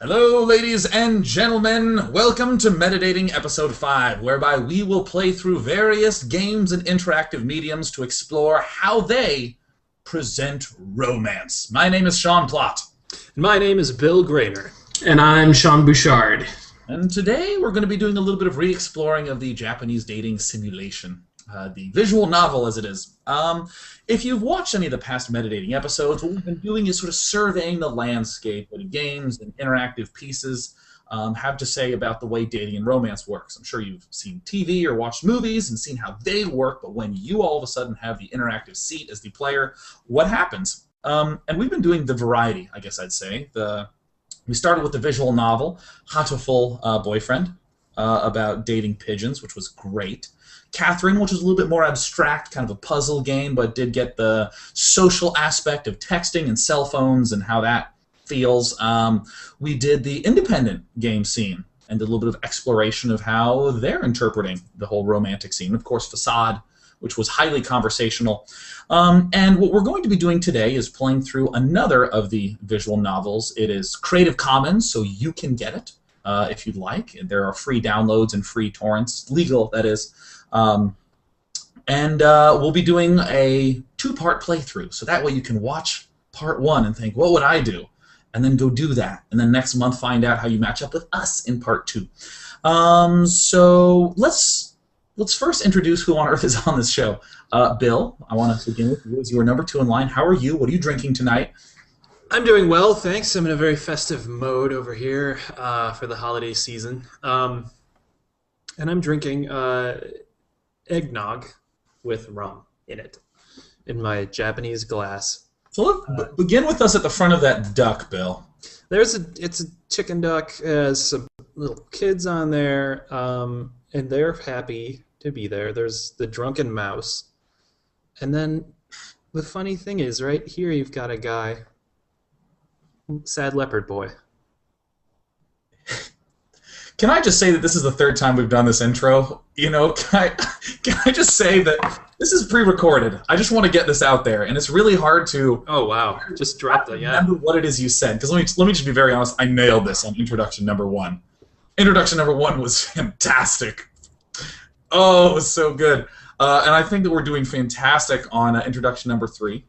Hello, ladies and gentlemen. Welcome to MetaDating Episode 5, whereby we will play through various games and interactive mediums to explore how they present romance. My name is Sean Plott. My name is Bill Grainer. And I'm Sean Bouchard. And today we're going to be doing a little bit of re-exploring of the Japanese dating simulation. The visual novel, as it is. If you've watched any of the past MetaDating episodes, what we've been doing is sort of surveying the landscape of games and interactive pieces have to say about the way dating and romance works. I'm sure you've seen TV or watched movies and seen how they work, but when you all of a sudden have the interactive seat as the player, what happens? And we've been doing the variety, I guess I'd say. We started with the visual novel, Hatoful Boyfriend, about dating pigeons, which was great. Catherine, which was a little bit more abstract, kind of a puzzle game, but did get the social aspect of texting and cell phones and how that feels. We did the independent game scene and did a little bit of exploration of how they're interpreting the whole romantic scene. Of course, Facade, which was highly conversational. And what we're going to be doing today is playing through another of the visual novels. It is Creative Commons, so you can get it if you'd like. There are free downloads and free torrents, legal, that is. We'll be doing a two-part playthrough, so that way you can watch part one and think, what would I do? And then go do that. And then next month find out how you match up with us in part two. So let's first introduce who on earth is on this show. Bill, I want to begin with you as you are number 2 in line. How are you? What are you drinking tonight? I'm doing well, thanks. I'm in a very festive mode over here for the holiday season. And I'm drinking eggnog with rum in it, in my Japanese glass. So begin with us at the front of that duck, Bill. It's a chicken duck, has some little kids on there, and they're happy to be there. There's the drunken mouse. And then the funny thing is, right here you've got a guy, sad leopard boy. Can I just say that this is the third time we've done this intro? You know, can I just say that this is pre-recorded? I just want to get this out there, and it's really hard to. Oh wow! Just drop that. Yeah. Remember what it is you said, because let me just be very honest. I nailed this on introduction number 1. Introduction number 1 was fantastic. Oh, it was so good, and I think that we're doing fantastic on introduction number 3.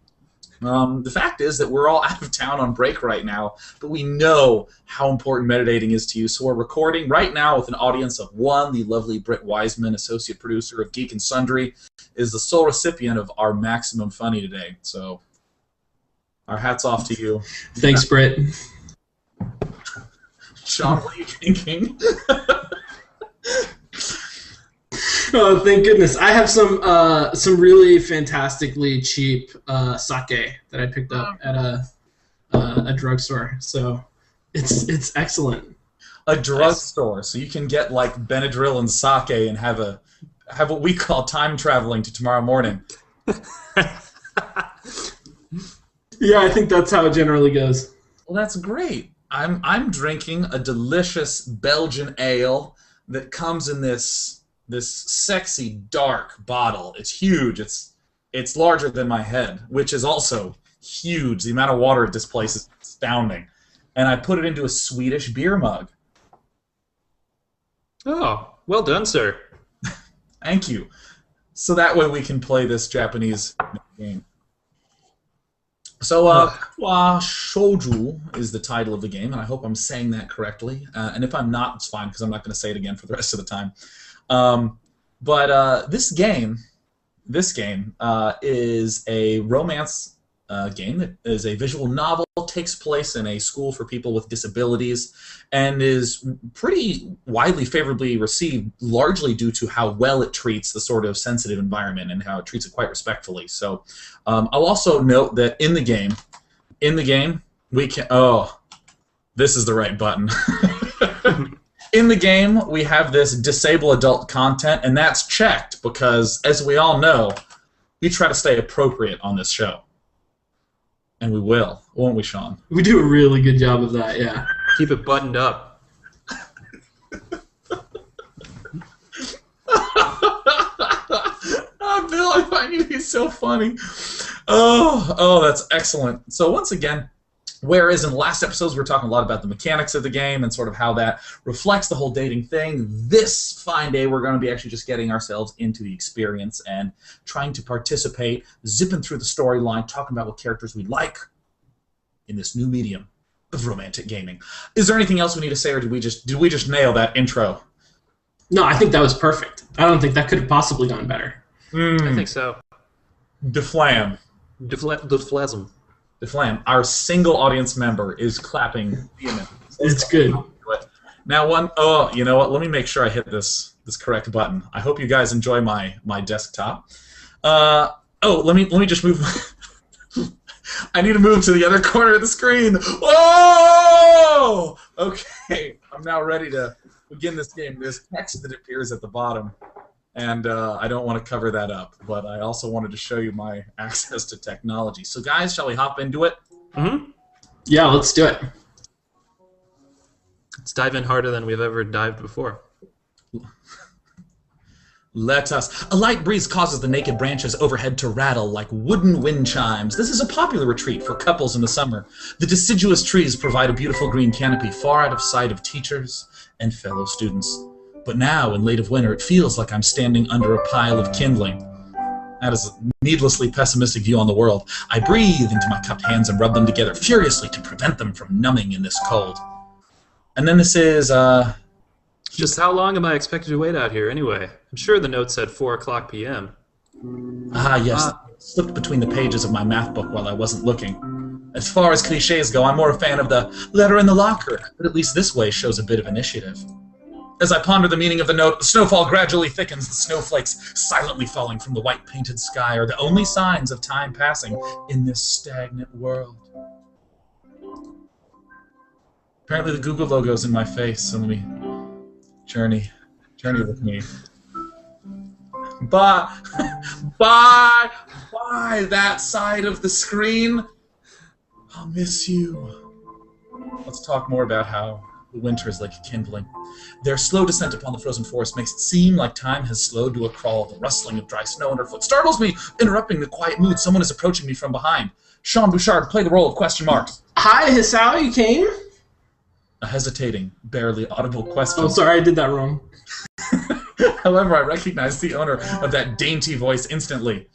The fact is that we're all out of town on break right now, but we know how important metadating is to you, so we're recording right now with an audience of 1. The lovely Britt Wiseman, associate producer of Geek and Sundry, is the sole recipient of our maximum funny today. So our hats off to you. Thanks, Britt. Sean, what are you drinking? Oh, thank goodness! I have some really fantastically cheap sake that I picked up at a drugstore. So it's excellent. A drugstore, so you can get like Benadryl and sake and have what we call time traveling to tomorrow morning. Yeah, I think that's how it generally goes. Well, that's great. I'm drinking a delicious Belgian ale that comes in this sexy dark bottle. It's huge. It's larger than my head, which is also huge. The amount of water it displaces is astounding. And I put it into a Swedish beer mug. Oh, well done, sir. Thank you. So that way we can play this Japanese game. So, Katawa Shoujo is the title of the game, and I hope I'm saying that correctly. And if I'm not, it's fine, because I'm not going to say it again for the rest of the time. This game is a romance game that is a visual novel, takes place in a school for people with disabilities, and is pretty widely favorably received, largely due to how well it treats the sort of sensitive environment and how it treats it quite respectfully. So I'll also note that in the game, we can. Oh, this is the right button. In the game, we have this disable adult content, and that's checked because, as we all know, we try to stay appropriate on this show. And we will, won't we, Sean? We do a really good job of that, yeah. Keep it buttoned up. Oh, Bill, I find you to be so funny. Oh, that's excellent. So once again, Whereas in the last episodes, we were talking a lot about the mechanics of the game and sort of how that reflects the whole dating thing. This fine day, we're going to be actually just getting ourselves into the experience and trying to participate, zipping through the storyline, talking about what characters we like in this new medium of romantic gaming. Is there anything else we need to say, or did we just nail that intro? No, I think that was perfect. I don't think that could have possibly gone better. I think so. Deflam. Deflasm. Deflam, our single audience member, is clapping vehemently. It's good. Now, you know what? Let me make sure I hit this correct button. I hope you guys enjoy my desktop. Let me just move. I need to move to the other corner of the screen. Whoa! Okay, I'm now ready to begin this game. There's text that appears at the bottom, and I don't want to cover that up, but I also wanted to show you my access to technology. So, guys, shall we hop into it? Mm-hmm. Yeah, let's do it. Let's dive in harder than we've ever dived before. Let us. A light breeze causes the naked branches overhead to rattle like wooden wind chimes. This is a popular retreat for couples in the summer. The deciduous trees provide a beautiful green canopy far out of sight of teachers and fellow students. But now, in late of winter, it feels like I'm standing under a pile of kindling. That is a needlessly pessimistic view on the world. I breathe into my cupped hands and rub them together furiously to prevent them from numbing in this cold. And then this is, Just how long am I expected to wait out here anyway? I'm sure the note said 4 o'clock p.m. Yes. Slipped between the pages of my math book while I wasn't looking. As far as cliches go, I'm more a fan of the letter in the locker, but at least this way shows a bit of initiative. As I ponder the meaning of the note, the snowfall gradually thickens. The snowflakes silently falling from the white painted sky are the only signs of time passing in this stagnant world. Apparently the Google logo's in my face, so let me journey with me. Bye that side of the screen. I'll miss you. Let's talk more about how the winter is like kindling. Their slow descent upon the frozen forest makes it seem like time has slowed to a crawl. The rustling of dry snow underfoot startles me, interrupting the quiet mood. Someone is approaching me from behind. Sean Bouchard, play the role of question marks. Hi, Hisao, you came? A hesitating, barely audible question. Oh, sorry, I did that wrong. However, I recognize the owner of that dainty voice instantly.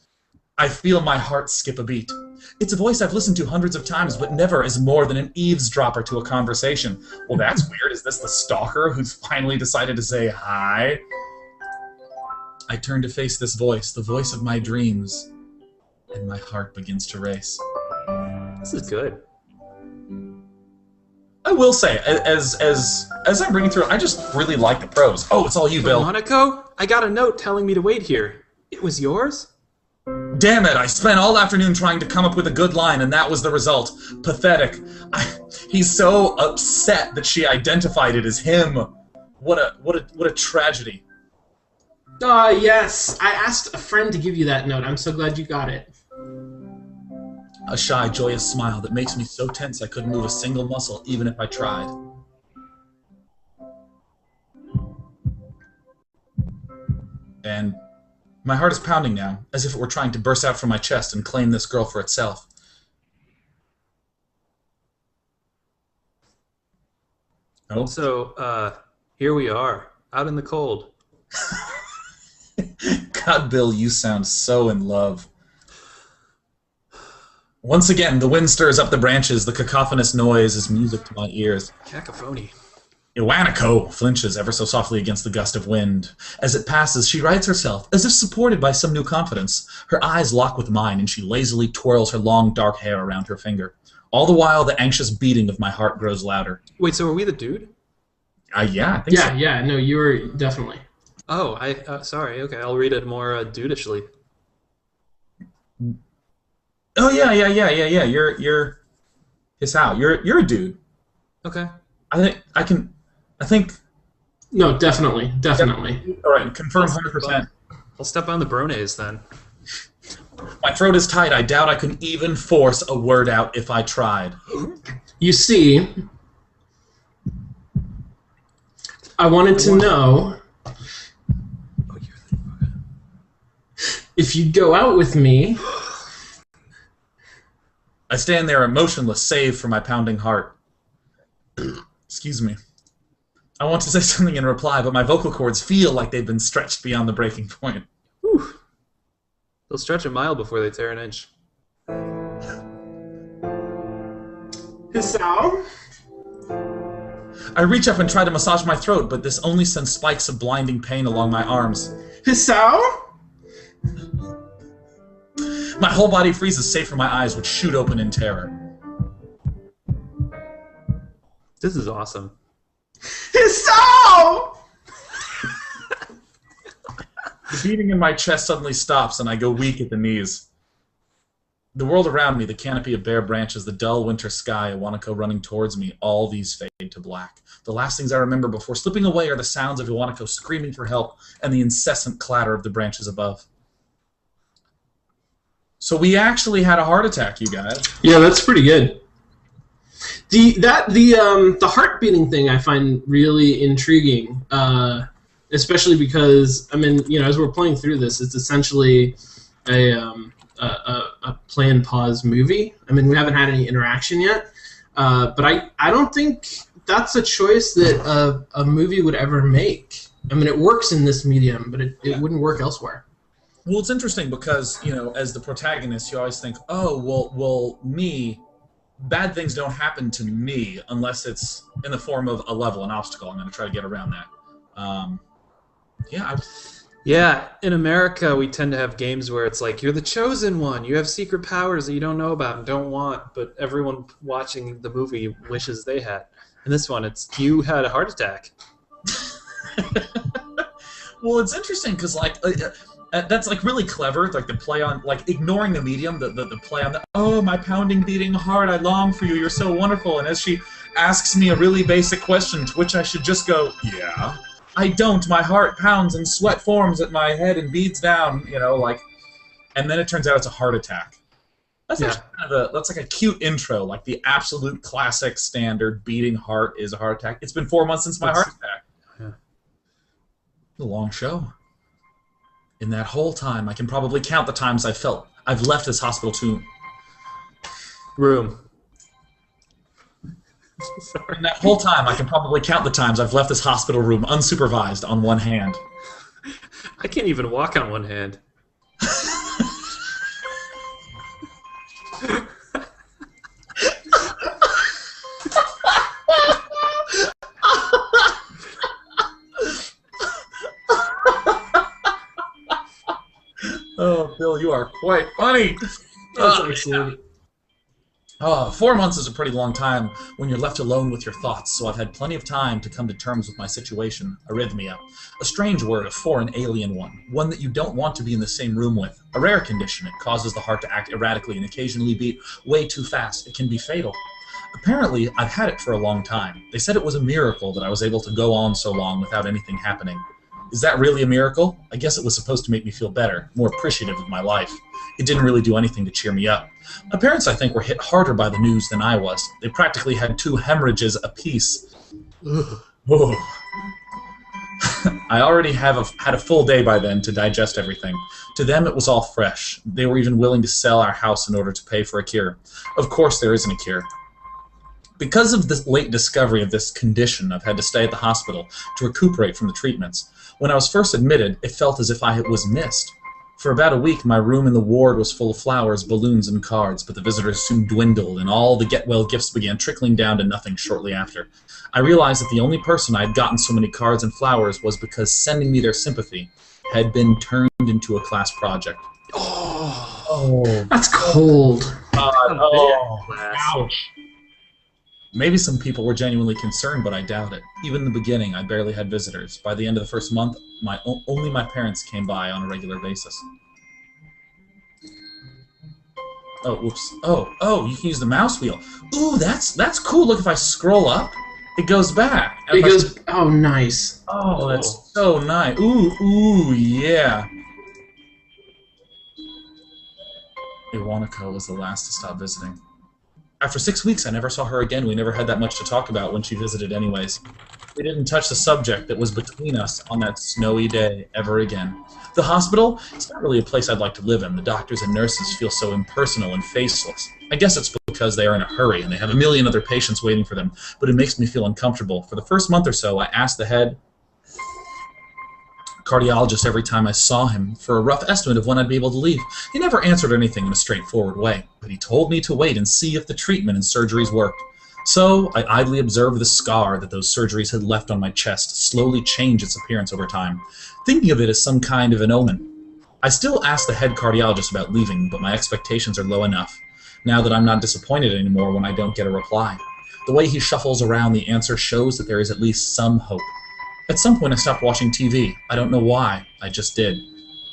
I feel my heart skip a beat. It's a voice I've listened to hundreds of times, but never as more than an eavesdropper to a conversation. Well, that's weird. Is this the stalker who's finally decided to say hi? I turn to face this voice, the voice of my dreams, and my heart begins to race. This is good. I will say, as I'm reading through it, I just really like the prose. Oh, it's all you, Bill. Monaco, I got a note telling me to wait here. It was yours? Damn it, I spent all afternoon trying to come up with a good line, and that was the result. Pathetic. He's so upset that she identified it as him. What a tragedy. Yes. I asked a friend to give you that note. I'm so glad you got it. A shy, joyous smile that makes me so tense I couldn't move a single muscle, even if I tried. And my heart is pounding now, as if it were trying to burst out from my chest and claim this girl for itself. Oh? So, here we are, out in the cold. God, Bill, you sound so in love. Once again, the wind stirs up the branches. The cacophonous noise is music to my ears. Cacophony. Iwanako flinches ever so softly against the gust of wind. As it passes, she rights herself, as if supported by some new confidence. Her eyes lock with mine, and she lazily twirls her long, dark hair around her finger. All the while, the anxious beating of my heart grows louder. Wait, so are we the dude? Yeah, I think so. Yeah, no, you were definitely. Oh, sorry, okay, I'll read it more dudishly. Oh, yeah, you're Hisao. You're a dude. Okay. I think... No, definitely. All right, confirm 100%. I'll step on the Bronays then. My throat is tight. I doubt I could even force a word out if I tried. You see, I wanted to know if you'd go out with me I stand there emotionless, save for my pounding heart. Excuse me. I want to say something in reply, but my vocal cords feel like they've been stretched beyond the breaking point. Whew. They'll stretch a mile before they tear an inch. Hisao? I reach up and try to massage my throat, but this only sends spikes of blinding pain along my arms. Hisao? My whole body freezes, save for my eyes, which shoot open in terror. This is awesome. Hisao! The beating in my chest suddenly stops, and I go weak at the knees. The world around me, the canopy of bare branches, the dull winter sky, Iwanako running towards me, all these fade to black. The last things I remember before slipping away are the sounds of Iwanako screaming for help and the incessant clatter of the branches above. So we actually had a heart attack, you guys. Yeah, that's pretty good. The heart beating thing I find really intriguing, especially because as we're playing through this, it's essentially a play and pause movie. We haven't had any interaction yet, but I don't think that's a choice that a movie would ever make. It works in this medium, but it wouldn't work elsewhere. Well, it's interesting because, as the protagonist, you always think, oh, well, me, bad things don't happen to me unless it's in the form of a level, an obstacle. I'm going to try to get around that. Yeah, in America, we tend to have games where it's like, you're the chosen one, you have secret powers that you don't know about and don't want, but everyone watching the movie wishes they had. In this one, it's you had a heart attack. Well, it's interesting because, that's really clever, the play on, ignoring the medium, the play on oh, my pounding, beating heart, I long for you, you're so wonderful. And as she asks me a really basic question, to which I should just go, yeah, I don't, my heart pounds and sweat forms at my head and beads down, and then it turns out it's a heart attack. That's actually that's like a cute intro, the absolute classic standard beating heart is a heart attack. It's been 4 months since my heart attack. Yeah. A long show. In that whole time, I can probably count the times I've left this hospital room. In that whole time, I can probably count the times I've left this hospital room unsupervised on one hand. I can't even walk on one hand. Oh, Bill, you are quite funny. That's excellent. 4 months is a pretty long time when you're left alone with your thoughts, so I've had plenty of time to come to terms with my situation. Arrhythmia. A strange word, a foreign alien one that you don't want to be in the same room with. A rare condition. It causes the heart to act erratically and occasionally beat way too fast. It can be fatal. Apparently, I've had it for a long time. They said it was a miracle that I was able to go on so long without anything happening. Is that really a miracle? I guess it was supposed to make me feel better, more appreciative of my life. It didn't really do anything to cheer me up. My parents, I think, were hit harder by the news than I was. They practically had 2 hemorrhages apiece. Oh. I already had a full day by then to digest everything. To them, it was all fresh. They were even willing to sell our house in order to pay for a cure. Of course, there isn't a cure. Because of this late discovery of this condition, I've had to stay at the hospital to recuperate from the treatments. When I was first admitted, it felt as if I was missed. For about a week, my room in the ward was full of flowers, balloons, and cards, but the visitors soon dwindled, and all the get-well gifts began trickling down to nothing shortly after. I realized that the only person I had gotten so many cards and flowers was because sending me their sympathy had been turned into a class project. Oh, that's cold. Ouch. Maybe some people were genuinely concerned, but I doubt it. Even in the beginning, I barely had visitors. By the end of the first month, only my parents came by on a regular basis. Oh, whoops. Oh, you can use the mouse wheel. Ooh, that's cool. Look, if I scroll up, it goes back. It goes, oh, nice. Oh, that's so nice. Ooh, yeah. Iwanako was the last to stop visiting. After 6 weeks, I never saw her again. We never had that much to talk about when she visited anyways. We didn't touch the subject that was between us on that snowy day ever again. The hospital? It's not really a place I'd like to live in. The doctors and nurses feel so impersonal and faceless. I guess it's because they are in a hurry and they have a million other patients waiting for them, but it makes me feel uncomfortable. For the first month or so, I asked the head cardiologist every time I saw him for a rough estimate of when I'd be able to leave. He never answered anything in a straightforward way, but he told me to wait and see if the treatment and surgeries worked. So I idly observed the scar that those surgeries had left on my chest slowly change its appearance over time, thinking of it as some kind of an omen. I still ask the head cardiologist about leaving, but my expectations are low enough, now that I'm not disappointed anymore when I don't get a reply. The way he shuffles around the answer shows that there is at least some hope. At some point I stopped watching TV. I don't know why. I just did.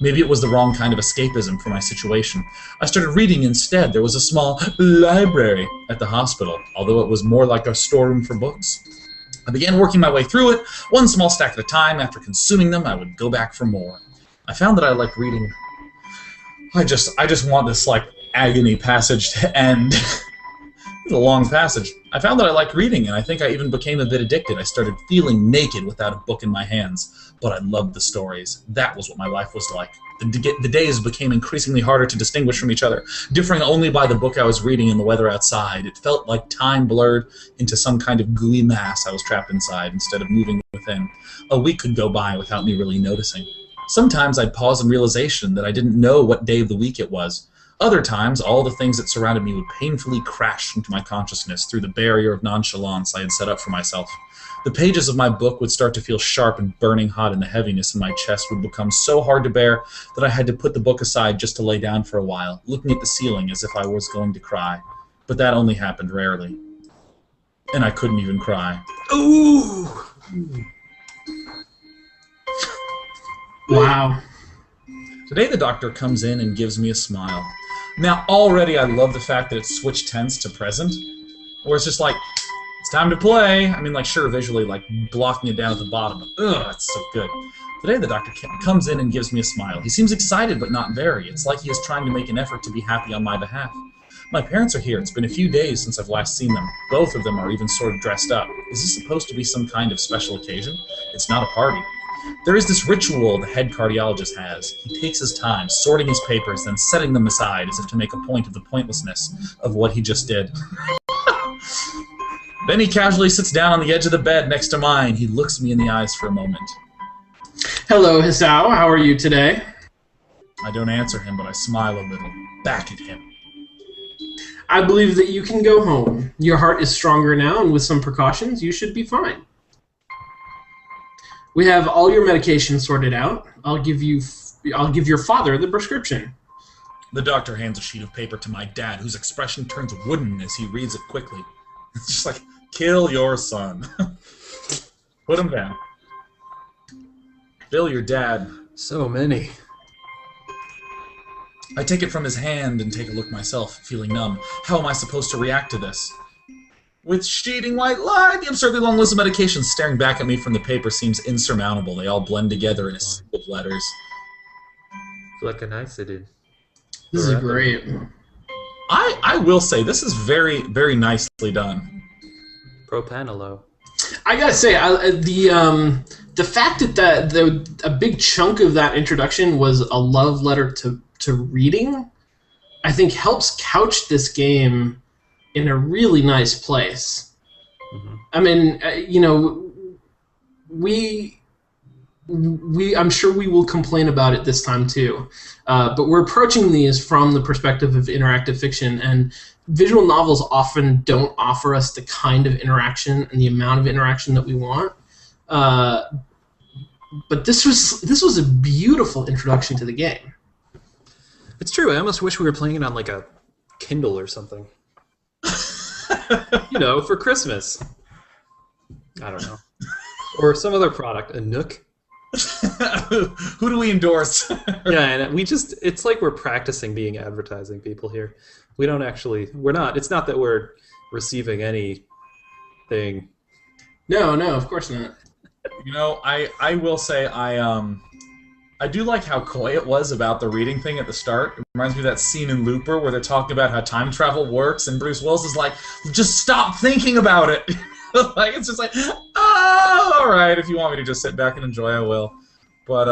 Maybe it was the wrong kind of escapism for my situation. I started reading instead. There was a small library at the hospital, although it was more like a storeroom for books. I began working my way through it, one small stack at a time. After consuming them, I would go back for more. I found that I liked reading. I just want this, like, agony passage to end. It's a long passage. I found that I liked reading, and I think I even became a bit addicted. I started feeling naked without a book in my hands, but I loved the stories. That was what my life was like. The days became increasingly harder to distinguish from each other, differing only by the book I was reading and the weather outside. It felt like time blurred into some kind of gooey mass I was trapped inside instead of moving within. A week could go by without me really noticing. Sometimes I'd pause in realization that I didn't know what day of the week it was. Other times, all the things that surrounded me would painfully crash into my consciousness through the barrier of nonchalance I had set up for myself. The pages of my book would start to feel sharp and burning hot, and the heaviness in my chest would become so hard to bear that I had to put the book aside just to lay down for a while, looking at the ceiling as if I was going to cry. But that only happened rarely. And I couldn't even cry. Ooh! Wow. Today the doctor comes in and gives me a smile. Now, already I love the fact that it's switched tense to present, where it's just like, it's time to play. I mean, like, sure, visually, like, blocking it down at the bottom, but ugh, it's so good. Today the doctor comes in and gives me a smile. He seems excited, but not very. It's like he is trying to make an effort to be happy on my behalf. My parents are here. It's been a few days since I've last seen them. Both of them are even sort of dressed up. Is this supposed to be some kind of special occasion? It's not a party. There is this ritual the head cardiologist has. He takes his time, sorting his papers, then setting them aside as if to make a point of the pointlessness of what he just did. Then he casually sits down on the edge of the bed next to mine. He looks me in the eyes for a moment. Hello, Hisao. How are you today? I don't answer him, but I smile a little, back at him. I believe that you can go home. Your heart is stronger now, and with some precautions, you should be fine. We have all your medication sorted out. I'll give your father the prescription. The doctor hands a sheet of paper to my dad, whose expression turns wooden as he reads it quickly. It's just like, kill your son. Put him down. Bill, your dad. So many. I take it from his hand and take a look myself, feeling numb. How am I supposed to react to this? With sheeting white light, the absurdly long list of medications staring back at me from the paper seems insurmountable. They all blend together in a sea of letters. Like an accident. This is great. I will say, this is very, very nicely done. Propanolo. I gotta say, the fact that a big chunk of that introduction was a love letter to reading, I think helps couch this game in a really nice place. Mm-hmm. I mean, you know, I'm sure we will complain about it this time too, but we're approaching these from the perspective of interactive fiction, and visual novels often don't offer us the kind of interaction and the amount of interaction that we want. But this was a beautiful introduction to the game. It's true. I almost wish we were playing it on like a Kindle or something. You know, for Christmas. I don't know. Or some other product, a Nook. Who do we endorse? Yeah, and it's like we're practicing being advertising people here. We're not, it's not that we're receiving anything. No, of course not. You know, I will say I do like how coy it was about the reading thing at the start. It reminds me of that scene in Looper where they're talking about how time travel works, and Bruce Willis is like, just stop thinking about it. Like, it's just like, All right, if you want me to just sit back and enjoy, I will. But,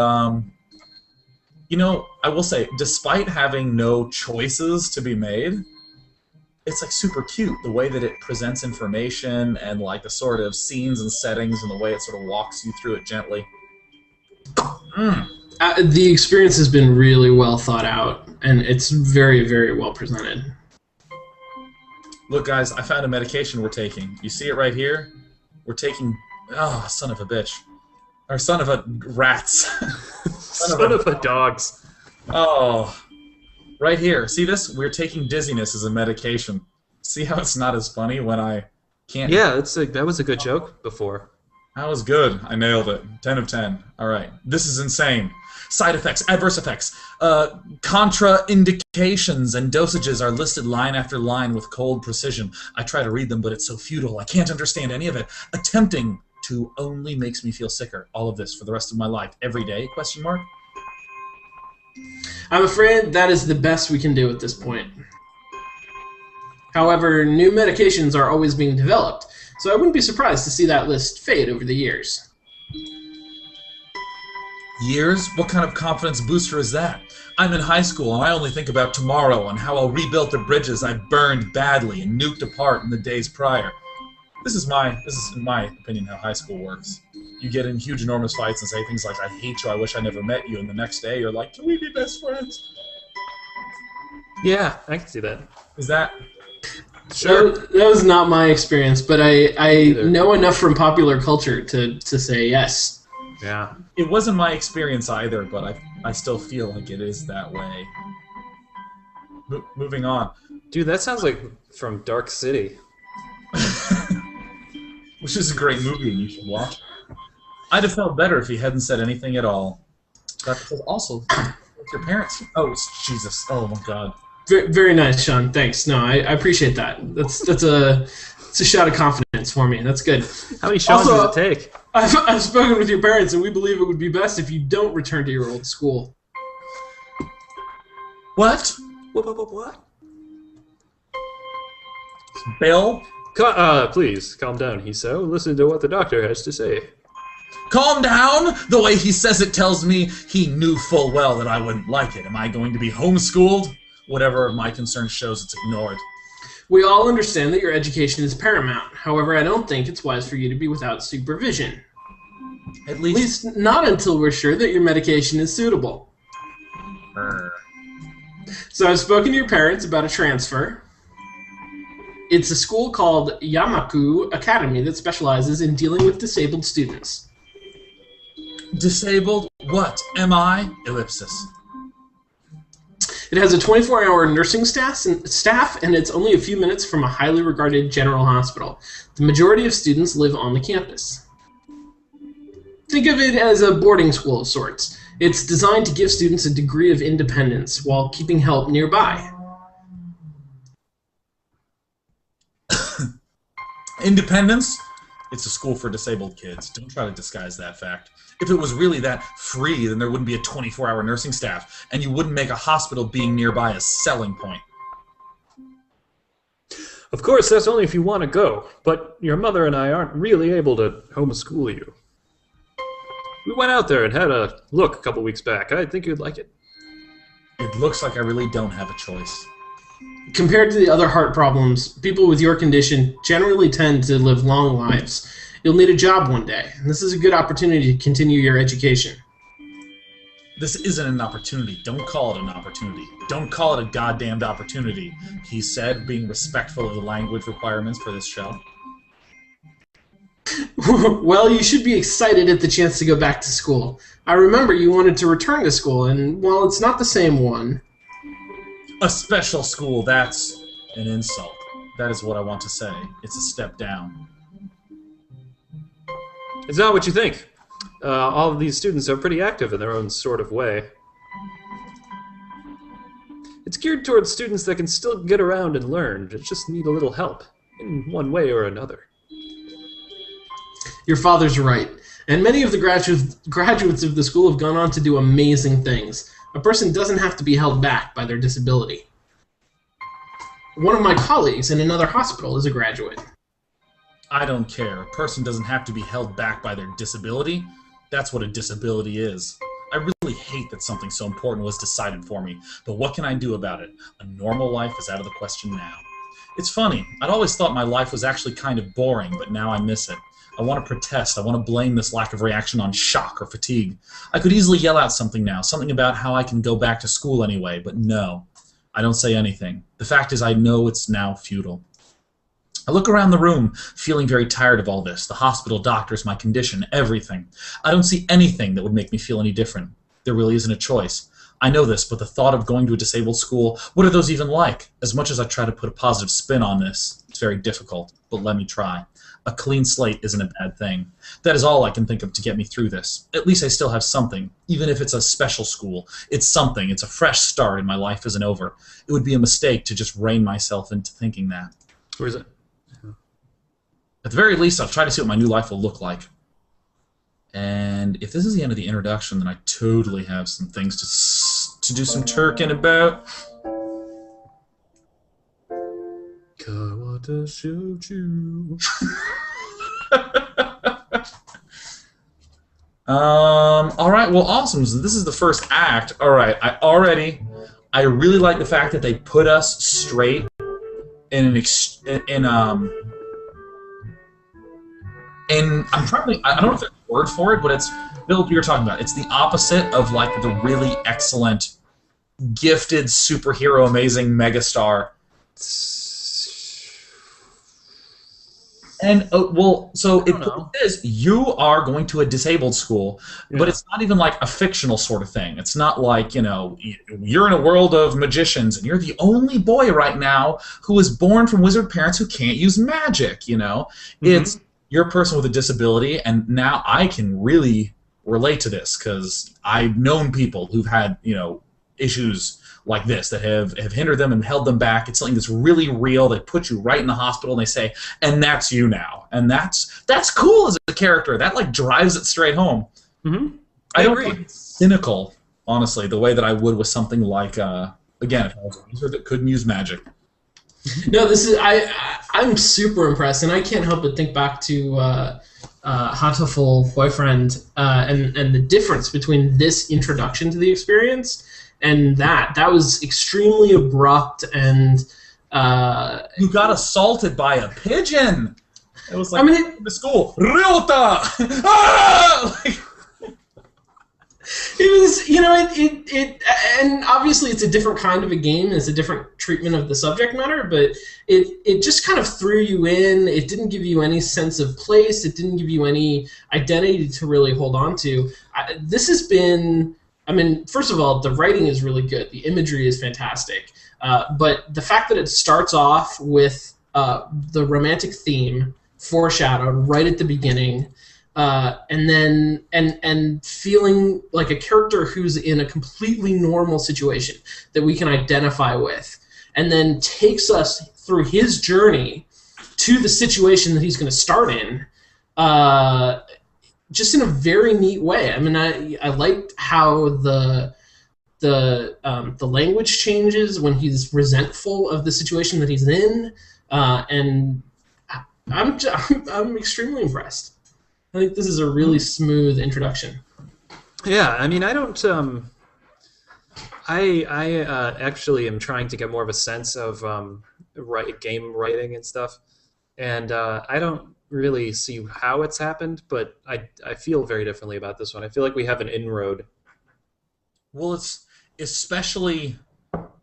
you know, I will say, despite having no choices to be made, it's like super cute the way that it presents information and like the sort of scenes and settings and the way it sort of walks you through it gently. The experience has been really well thought out, and it's very, very well presented. Look, guys, I found a medication we're taking. You see it right here? We're taking... Oh, son of a bitch. Or son of a... Rats. Son of a dogs. Oh. Right here. See this? We're taking dizziness as a medication. See how it's not as funny when I can't... Yeah, that was a good joke before. That was good. I nailed it. 10 of 10. All right. This is insane. Side effects, adverse effects, contraindications, and dosages are listed line after line with cold precision. I try to read them, but it's so futile. I can't understand any of it. Attempting to only makes me feel sicker. All of this for the rest of my life. Every day? Question mark? I'm afraid that is the best we can do at this point. However, new medications are always being developed, so I wouldn't be surprised to see that list fade over the years. Years? What kind of confidence booster is that? I'm in high school and I only think about tomorrow and how I'll rebuild the bridges I burned badly and nuked apart in the days prior. This is in my opinion how high school works. You get in huge enormous fights and say things like, I hate you, I wish I never met you, and the next day you're like, can we be best friends? Yeah, I can see that. Is that... Sure. That was not my experience, but I know enough from popular culture to say yes. Yeah. It wasn't my experience either, but I still feel like it is that way. Moving on. Dude, that sounds like from Dark City. Which is a great movie and you should watch. I'd have felt better if he hadn't said anything at all. But also, with your parents... Oh, Jesus. Oh, my God. Very, very nice, Sean. Thanks. No, I appreciate that. It's a shout of confidence for me. That's good. How many shots does it take? I've spoken with your parents, and we believe it would be best if you don't return to your old school. What? What? Bill? Please, calm down, Hiso. Listen to what the doctor has to say. Calm down? The way he says it tells me he knew full well that I wouldn't like it. Am I going to be homeschooled? Whatever my concern shows, it's ignored. We all understand that your education is paramount. However, I don't think it's wise for you to be without supervision. At least not until we're sure that your medication is suitable. So I've spoken to your parents about a transfer. It's a school called Yamaku Academy that specializes in dealing with disabled students. Disabled? What? Am I? Ellipsis. It has a 24-hour nursing staff, and it's only a few minutes from a highly regarded general hospital. The majority of students live on the campus. Think of it as a boarding school of sorts. It's designed to give students a degree of independence while keeping help nearby. Independence? It's a school for disabled kids. Don't try to disguise that fact. If it was really that free, then there wouldn't be a 24-hour nursing staff, and you wouldn't make a hospital being nearby a selling point. Of course, that's only if you want to go, but your mother and I aren't really able to homeschool you. We went out there and had a look a couple weeks back. I think you'd like it. It looks like I really don't have a choice. Compared to the other heart problems, people with your condition generally tend to live long lives. You'll need a job one day, and this is a good opportunity to continue your education. This isn't an opportunity. Don't call it an opportunity. Don't call it a goddamned opportunity, he said, being respectful of the language requirements for this show. Well, you should be excited at the chance to go back to school. I remember you wanted to return to school, and while it's not the same one... A special school, that's an insult. That is what I want to say. It's a step down. It's not what you think. All of these students are pretty active in their own sort of way. It's geared towards students that can still get around and learn, but just need a little help, in one way or another. Your father's right, and many of the graduates of the school have gone on to do amazing things. A person doesn't have to be held back by their disability. One of my colleagues in another hospital is a graduate. I don't care. A person doesn't have to be held back by their disability. That's what a disability is. I really hate that something so important was decided for me, but what can I do about it? A normal life is out of the question now. It's funny, I'd always thought my life was actually kind of boring, but now I miss it. I want to protest, I want to blame this lack of reaction on shock or fatigue. I could easily yell out something now, something about how I can go back to school anyway, but no. I don't say anything. The fact is I know it's now futile. I look around the room, feeling very tired of all this, the hospital, doctors, my condition, everything. I don't see anything that would make me feel any different. There really isn't a choice. I know this, but the thought of going to a disabled school, what are those even like? As much as I try to put a positive spin on this, it's very difficult, but let me try. A clean slate isn't a bad thing. That is all I can think of to get me through this. At least I still have something, even if it's a special school. It's something, it's a fresh start and my life isn't over. It would be a mistake to just rein myself into thinking that. Where is it? At the very least, I'll try to see what my new life will look like. And if this is the end of the introduction, then I totally have some things to do some Turking about. Kawata Shoujo. Alright, well, awesome. So this is the first act. Alright, I really like the fact that they put us straight in I'm trying to, I don't know if there's a word for it, but it's, Bill, you're talking about, it's the opposite of like the really excellent, gifted, superhero, amazing megastar. And, well, so it says you are going to a disabled school, but it's not even like a fictional sort of thing. It's not like, you know, you're in a world of magicians and you're the only boy right now who was born from wizard parents who can't use magic, you know? It's, you're a person with a disability, and now I can really relate to this because I've known people who've had, you know, issues like this that have hindered them and held them back. It's something that's really real. They put you right in the hospital and they say, and that's you now. And that's cool as a character. That like drives it straight home. I don't think it's cynical, honestly, the way that I would with something like, again, if I was a wizard that couldn't use magic. No, this is I'm super impressed, and I can't help but think back to Hatoful Boyfriend and the difference between this introduction to the experience and that was extremely abrupt and you got assaulted by a pigeon. It was like, I mean, the school, Ryota! Ah! Like, it was, you know, it and obviously it's a different kind of a game, it's a different treatment of the subject matter, but it just kind of threw you in. It didn't give you any sense of place, it didn't give you any identity to really hold on to. This has been, I mean, first of all, the writing is really good, the imagery is fantastic, but the fact that it starts off with the romantic theme foreshadowed right at the beginning, and then and feeling like a character who's in a completely normal situation that we can identify with, and then takes us through his journey to the situation that he's going to start in, just in a very neat way. I mean, I liked how the language changes when he's resentful of the situation that he's in, and I'm extremely impressed. I think this is a really smooth introduction. Yeah, I mean, I don't. I actually am trying to get more of a sense of game writing and stuff, and I don't really see how it's happened, but I feel very differently about this one. I feel like we have an inroad. Well, it's especially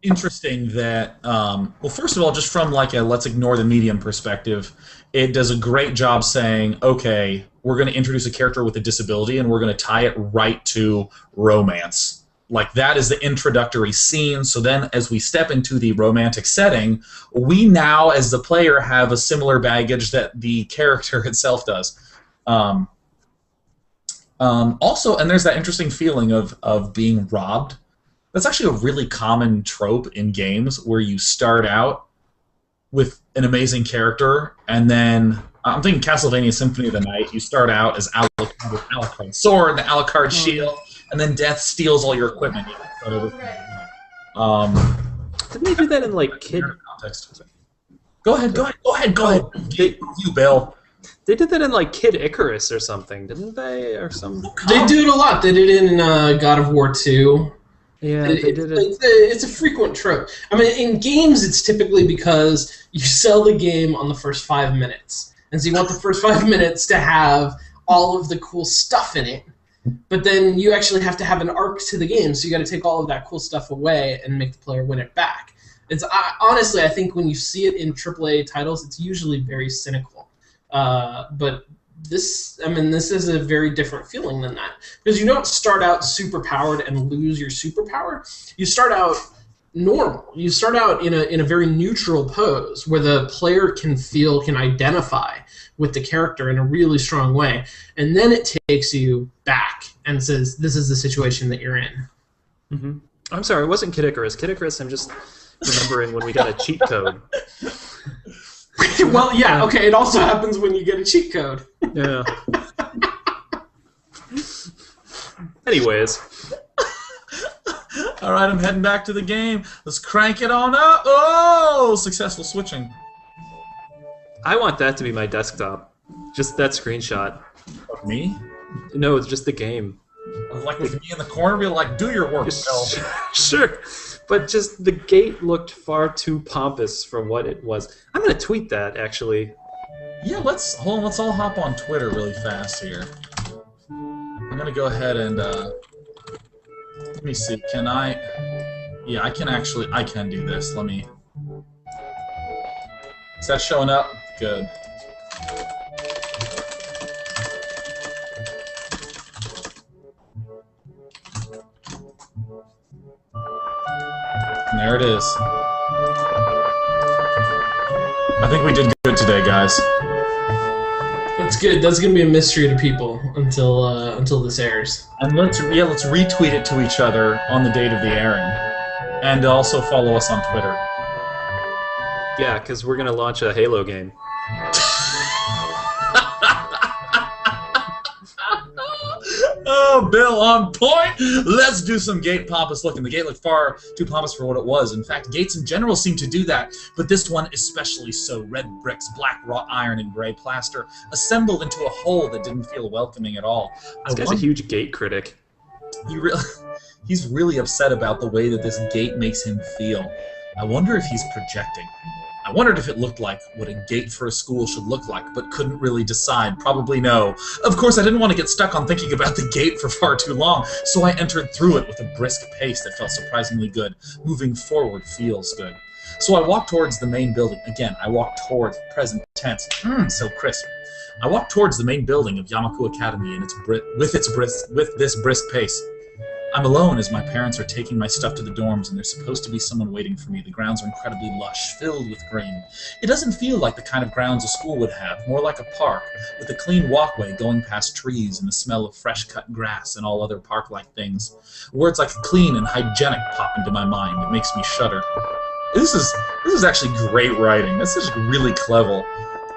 interesting that, well, first of all, just from like a let's ignore the medium perspective, it does a great job saying, okay, we're going to introduce a character with a disability and we're going to tie it right to romance. Like, that is the introductory scene, so then as we step into the romantic setting, we now, as the player, have a similar baggage that the character itself does. Also, and there's that interesting feeling of being robbed. That's actually a really common trope in games where you start out with an amazing character, and then I'm thinking Castlevania Symphony of the Night. You start out as Alucard with Alucard's sword and the Alucard shield, and then death steals all your equipment. Didn't they do that in like Kid? Context. Go ahead. You, Bill. They did that in like Kid Icarus or something, didn't they? Or some. They do it a lot. They did it in God of War 2. Yeah, they did it. It's a frequent trope. I mean, in games, it's typically because you sell the game on the first 5 minutes. And so you want the first 5 minutes to have all of the cool stuff in it. But then you actually have to have an arc to the game, so you got to take all of that cool stuff away and make the player win it back. Honestly, I think when you see it in AAA titles, it's usually very cynical. But this is a very different feeling than that, because you don't start out superpowered and lose your superpower. You start out normal. You start out in a very neutral pose where the player can identify with the character in a really strong way, and then it takes you back and says, "This is the situation that you're in." Mm-hmm. I'm sorry, it wasn't Kid Icarus. Kid Icarus, I'm just remembering when we got a cheat code. Well, yeah, okay. It also happens when you get a cheat code. Yeah. Anyways. All right, I'm heading back to the game. Let's crank it on up. Oh, successful switching. I want that to be my desktop. Just that screenshot. Of me? No, it's just the game. Like with me in the corner, be like, do your work, Bill. Sure. But just the gate looked far too pompous from what it was. I'm going to tweet that, actually. Yeah, let's all hop on Twitter really fast here. I'm going to go ahead and, let me see, can I... Yeah, I can do this. Let me... Is that showing up? Good. And there it is. I think we did good today, guys. That's good. That's gonna be a mystery to people until this airs. And let's retweet it to each other on the date of the airing, and also follow us on Twitter. Yeah, because we're going to launch a Halo game. Oh, Bill, on point! Let's do some gate pompous looking. The gate looked far too pompous for what it was. In fact, gates in general seem to do that, but this one especially so. Red bricks, black wrought iron, and gray plaster, assembled into a whole that didn't feel welcoming at all. This guy's a huge gate critic. He's really upset about the way that this gate makes him feel. I wonder if he's projecting. I wondered if it looked like what a gate for a school should look like, but couldn't really decide. Probably no. Of course, I didn't want to get stuck on thinking about the gate for far too long, so I entered through it with a brisk pace that felt surprisingly good. Moving forward feels good. So I walked towards the main building. Again, I walked towards present tense. So crisp. I walked towards the main building of Yamaku Academy and with this brisk pace. I'm alone as my parents are taking my stuff to the dorms, and there's supposed to be someone waiting for me. The grounds are incredibly lush, filled with green. It doesn't feel like the kind of grounds a school would have, more like a park, with a clean walkway going past trees and the smell of fresh-cut grass and all other park-like things. Words like clean and hygienic pop into my mind. It makes me shudder. This is actually great writing. This is really clever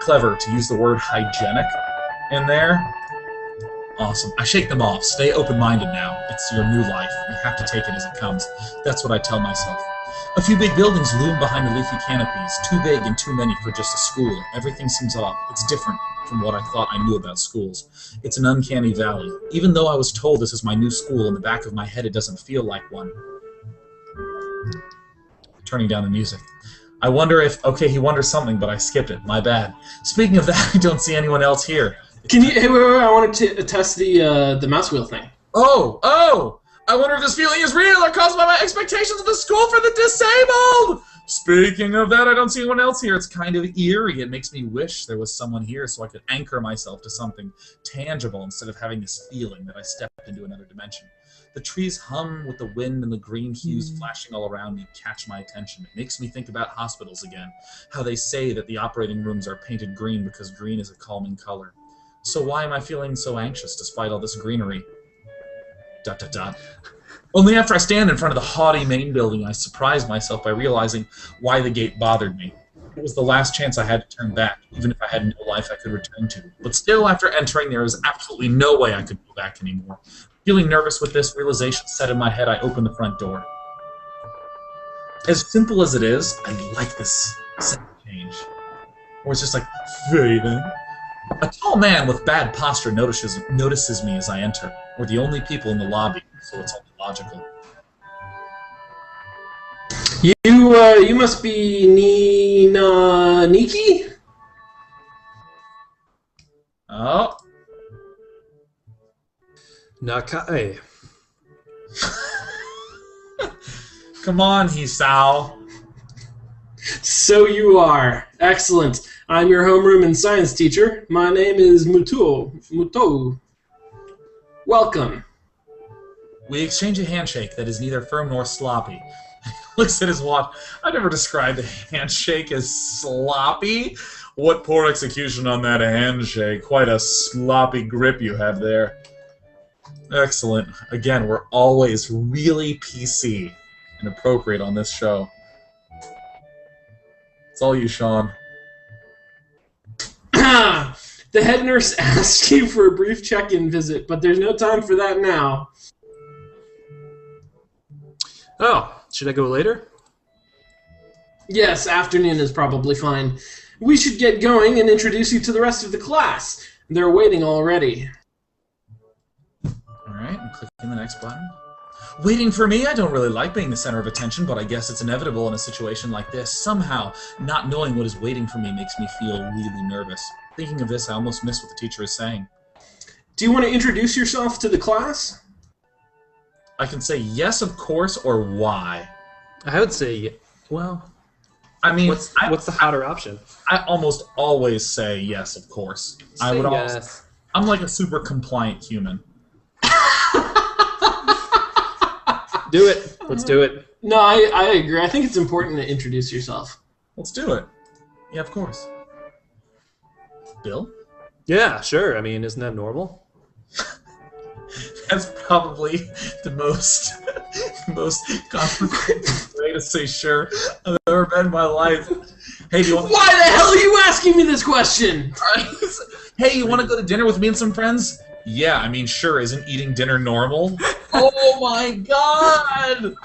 to use the word hygienic in there. Awesome. I shake them off. Stay open-minded now. It's your new life. You have to take it as it comes. That's what I tell myself. A few big buildings loom behind the leafy canopies. Too big and too many for just a school. Everything seems off. It's different from what I thought I knew about schools. It's an uncanny valley. Even though I was told this is my new school, in the back of my head it doesn't feel like one. Turning down the music. I wonder if... Okay, he wonders something, but I skipped it. My bad. Speaking of that, I don't see anyone else here. Can you? Hey, wait, I wanted to test the mouse wheel thing. Oh! I wonder if this feeling is real or caused by my expectations of the school for the disabled! Speaking of that, I don't see anyone else here. It's kind of eerie. It makes me wish there was someone here so I could anchor myself to something tangible instead of having this feeling that I stepped into another dimension. The trees hum with the wind and the green hues flashing all around me catch my attention. It makes me think about hospitals again, how they say that the operating rooms are painted green because green is a calming color. So why am I feeling so anxious despite all this greenery? ... Only after I stand in front of the haughty main building, I surprise myself by realizing why the gate bothered me. It was the last chance I had to turn back, even if I had no life I could return to. But still, after entering, there was absolutely no way I could go back anymore. Feeling nervous with this realization set in my head, I opened the front door. As simple as it is, I like this change. Where it's just like, fading. A tall man with bad posture notices me as I enter. We're the only people in the lobby, so it's only logical. You must be Niki? Oh. Nakai. Come on, Hisao. So you are. Excellent. I'm your homeroom and science teacher. My name is Mutou. Welcome. We exchange a handshake that is neither firm nor sloppy. He looks at his watch. I never described a handshake as sloppy. What poor execution on that handshake. Quite a sloppy grip you have there. Excellent. Again, we're always really PC and appropriate on this show. It's all you, Sean. The head nurse asked you for a brief check-in visit, but there's no time for that now. Oh, should I go later? Yes, afternoon is probably fine. We should get going and introduce you to the rest of the class. They're waiting already. Alright, I'm clicking the next button. Waiting for me? I don't really like being the center of attention, but I guess it's inevitable in a situation like this. Somehow, not knowing what is waiting for me makes me feel really nervous. Thinking of this, I almost miss what the teacher is saying. Do you want to introduce yourself to the class? I can say yes, of course, or why. I would say, well, I mean, what's the hotter option? I almost always say yes, of course. I would yes. also. I'm like a super compliant human. Do it. Let's do it. No, I agree. I think it's important to introduce yourself. Let's do it. Yeah, of course. Bill? Yeah, sure. I mean, isn't that normal? That's probably the most complicated way to say sure I've ever been in my life. Hey, do you want? Why the hell are you asking me this question? Hey, you want to go to dinner with me and some friends? Yeah, I mean, sure. Isn't eating dinner normal? Oh my god!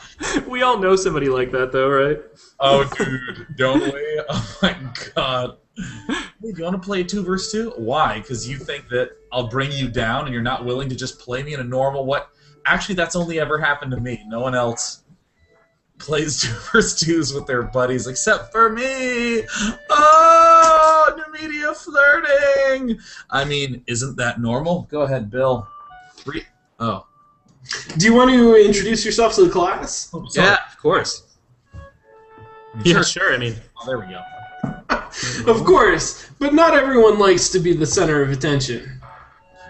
We all know somebody like that, though, right? Oh, dude, don't we? Oh my god. Hey, do you want to play 2 vs. 2? Why? Because you think that I'll bring you down and you're not willing to just play me in a normal what? Actually, that's only ever happened to me. No one else plays 2 vs. 2s with their buddies except for me. Oh, new media flirting. I mean, isn't that normal? Go ahead, Bill. Oh. Do you want to introduce yourself to the class? Oh, sorry. Yeah, of course. Yeah, sure. I mean, Oh, there we go. Of course, but not everyone likes to be the center of attention.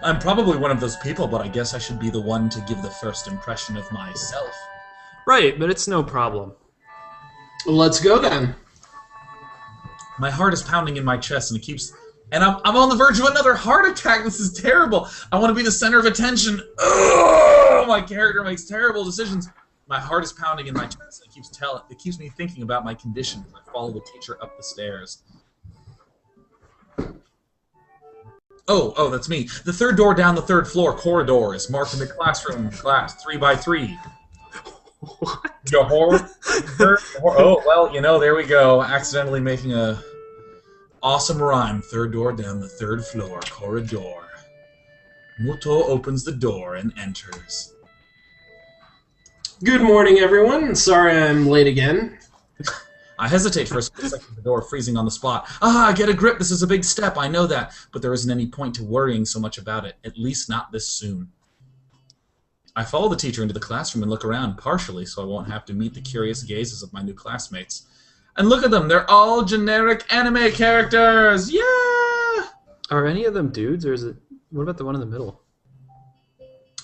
I'm probably one of those people, but I guess I should be the one to give the first impression of myself. right, but it's no problem. Let's go then. My heart is pounding in my chest, and it keeps... And I'm on the verge of another heart attack. This is terrible. I want to be the center of attention. Oh, my character makes terrible decisions. My heart is pounding in my chest, and it keeps me thinking about my condition as I follow the teacher up the stairs. Oh, that's me. The third door down the third floor corridor is marked in the classroom class 3x3. What? Johor? Oh, well, you know, there we go. Accidentally making a awesome rhyme. Third door down the third floor corridor. Muto opens the door and enters. Good morning, everyone. Sorry I'm late again. I hesitate for a split second, the door freezing on the spot. Ah, get a grip. This is a big step. I know that. But there isn't any point to worrying so much about it. At least not this soon. I follow the teacher into the classroom and look around, partially so I won't have to meet the curious gazes of my new classmates. And look at them. They're all generic anime characters. Yeah! Are any of them dudes, or is it... What about the one in the middle?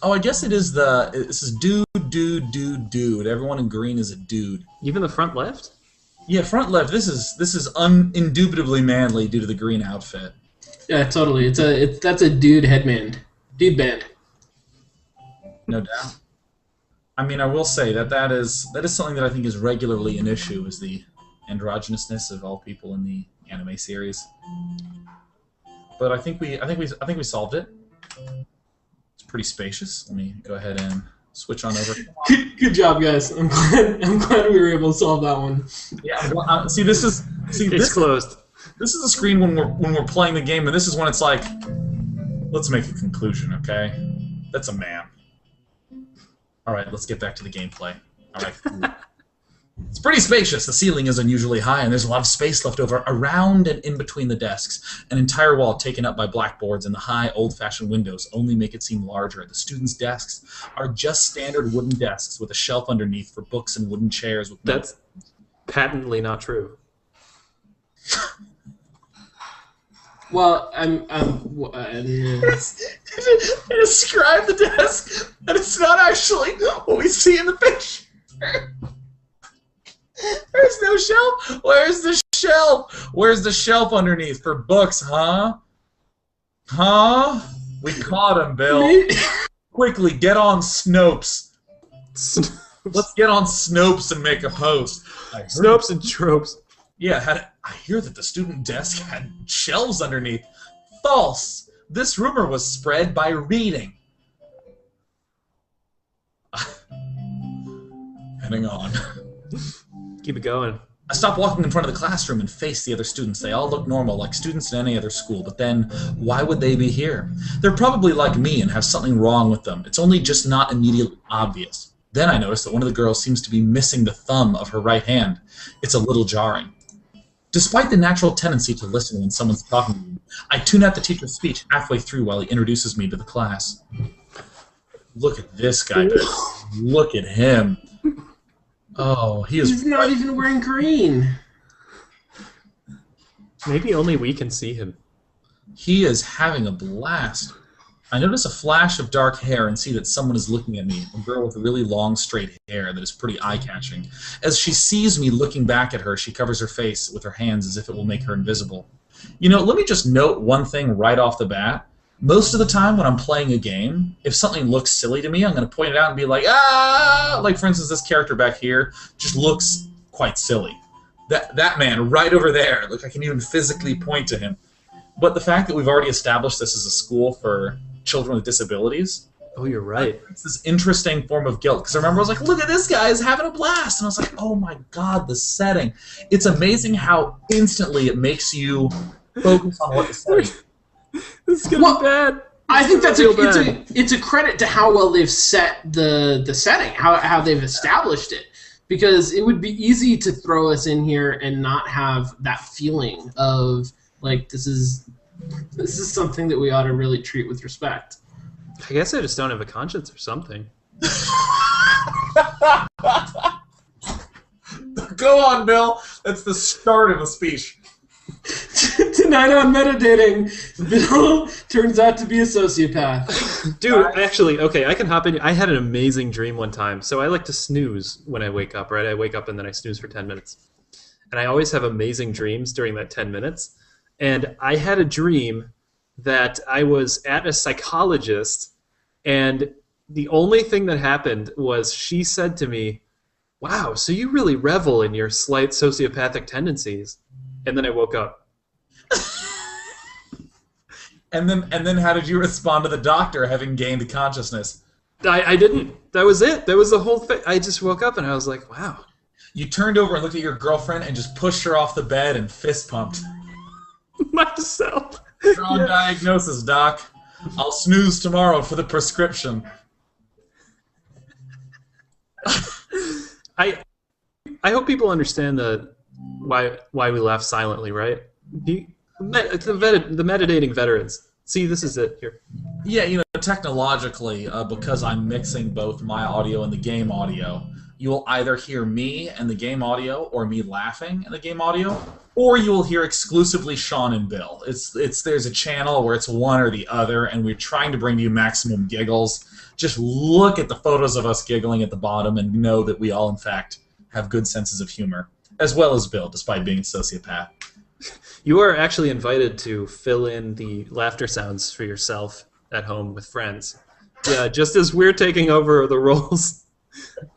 Oh, I guess it is this is dude. Everyone in green is a dude. Even the front left? Yeah, front left. This is indubitably manly due to the green outfit. Yeah, totally. That's a dude headband. Dude band. No doubt. I mean, I will say that is something that I think is regularly an issue, is the androgynousness of all people in the anime series. But I think we solved it. It's pretty spacious. Let me go ahead and switch on over. Good job, guys. I'm glad we were able to solve that one. Yeah. Well, this It's closed. This is a screen when we're playing the game, and this is when it's like, let's make a conclusion, okay? That's a man. All right, let's get back to the gameplay. All right. It's pretty spacious. The ceiling is unusually high, and there's a lot of space left over around and in between the desks. An entire wall taken up by blackboards, and the high, old-fashioned windows only make it seem larger. The students' desks are just standard wooden desks with a shelf underneath for books and wooden chairs. With That's patently not true. Well, They describe the desk, and it's not actually what we see in the picture. There's no shelf. Where's the shelf? Where's the shelf underneath for books, huh? Huh? We caught him, Bill. Quickly, get on Snopes. Let's get on Snopes and make a post. Snopes and tropes. Yeah, I hear that the student desk had shelves underneath. False. This rumor was spread by reading. Heading on. Keep it going. I stopped walking in front of the classroom and faced the other students. They all look normal, like students in any other school. But then, why would they be here? They're probably like me and have something wrong with them. It's only just not immediately obvious. Then I noticed that one of the girls seems to be missing the thumb of her right hand. It's a little jarring. Despite the natural tendency to listen when someone's talking to me, I tune out the teacher's speech halfway through while he introduces me to the class. Look at this guy. Look at him. Oh, he's not even wearing green. Maybe only we can see him. He is having a blast. I notice a flash of dark hair and see that someone is looking at me, a girl with really long, straight hair that is pretty eye-catching. As she sees me looking back at her, she covers her face with her hands as if it will make her invisible. You know, let me just note one thing right off the bat. Most of the time when I'm playing a game, if something looks silly to me, I'm going to point it out and be like, ah! Like, for instance, this character back here just looks quite silly. That man right over there, look, I can even physically point to him. But the fact that we've already established this as a school for children with disabilities. Oh, you're right. It's this interesting form of guilt. Because I remember I was like, look at this guy, he's having a blast. And I was like, oh my god, the setting. It's amazing how instantly it makes you focus on what the setting is. This is going to be bad. I think it's a credit to how well they've set the setting, how they've established it. Because it would be easy to throw us in here and not have that feeling of, like, this is something that we ought to really treat with respect. I guess I just don't have a conscience or something. Go on, Bill. That's the start of a speech. Tonight on MetaDating, Bill turns out to be a sociopath. Dude, actually, okay, I can hop in. I had an amazing dream one time. So I like to snooze when I wake up, right? I wake up and then I snooze for 10 minutes. And I always have amazing dreams during that 10 minutes. And I had a dream that I was at a psychologist, and the only thing that happened was she said to me, wow, so you really revel in your slight sociopathic tendencies. And then I woke up. And then how did you respond to the doctor having gained consciousness? I didn't. That was it. That was the whole thing. I just woke up and I was like, wow. You turned over and looked at your girlfriend and just pushed her off the bed and fist pumped. Myself. Wrong diagnosis, Doc. I'll snooze tomorrow for the prescription. I hope people understand why we laugh silently, right? The MetaDating veterans. See, this is it here. Yeah, you know, technologically, because I'm mixing both my audio and the game audio, you will either hear me and the game audio, or me laughing and the game audio, or you will hear exclusively Sean and Bill. There's a channel where it's one or the other, and we're trying to bring you maximum giggles. Just look at the photos of us giggling at the bottom and know that we all, in fact, have good senses of humor, as well as Bill, despite being a sociopath. You are actually invited to fill in the laughter sounds for yourself at home with friends. Yeah, just as we're taking over the roles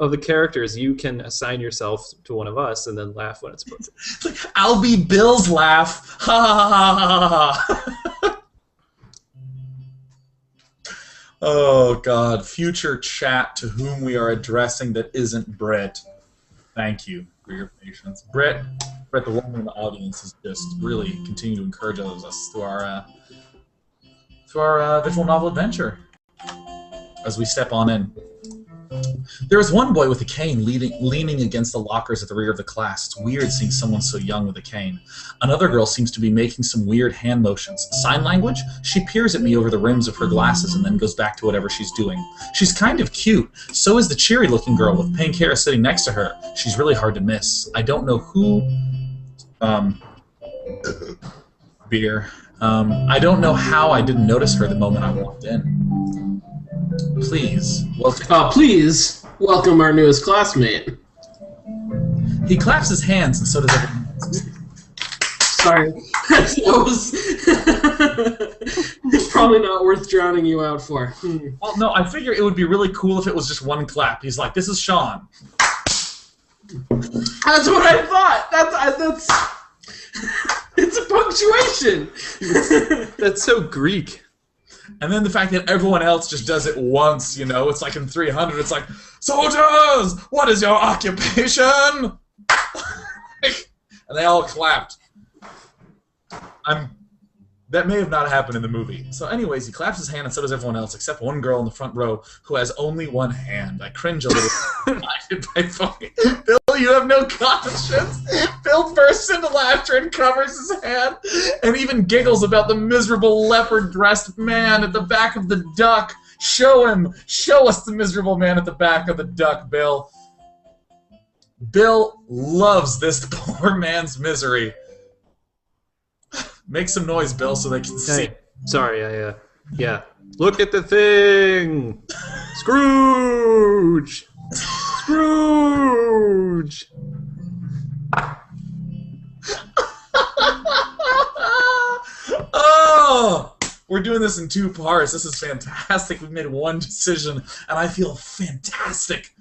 of the characters, you can assign yourself to one of us and then laugh when it's appropriate. I'll be Bill's laugh. Ha ha ha ha ha. Oh God, future chat to whom we are addressing that isn't Britt. Thank you for your patience. Britt, Brett, the woman in the audience, is just really continuing to encourage us through our visual novel adventure as we step on in. There is one boy with a cane leaning against the lockers at the rear of the class. It's weird seeing someone so young with a cane. Another girl seems to be making some weird hand motions. Sign language? She peers at me over the rims of her glasses and then goes back to whatever she's doing. She's kind of cute. So is the cheery-looking girl with pink hair sitting next to her. She's really hard to miss. I don't know who... beer. I don't know how I didn't notice her the moment I walked in. Please welcome our newest classmate. He claps his hands, and so does everyone else. Sorry. It's probably not worth drowning you out for. Well, no, I figure it would be really cool if it was just one clap. He's like, "This is Sean." That's what I thought. That's it's a punctuation. That's so Greek. And then the fact that everyone else just does it once, it's like in 300, it's like, "Soldiers, what is your occupation?" And they all clapped. That may have not happened in the movie. So anyways, he claps his hand, and so does everyone else, except one girl in the front row who has only one hand. I cringe a little. Bill, you have no conscience. Bill bursts into laughter and covers his hand, and even giggles about the miserable leopard-dressed man at the back of the duck. Show him. Show us the miserable man at the back of the duck, Bill. Bill loves this poor man's misery. Make some noise, Bill, so they can see. Hey, sorry, yeah. Look at the thing! Scrooge! Scrooge! Oh! We're doing this in 2 parts. This is fantastic. We've made one decision, and I feel fantastic.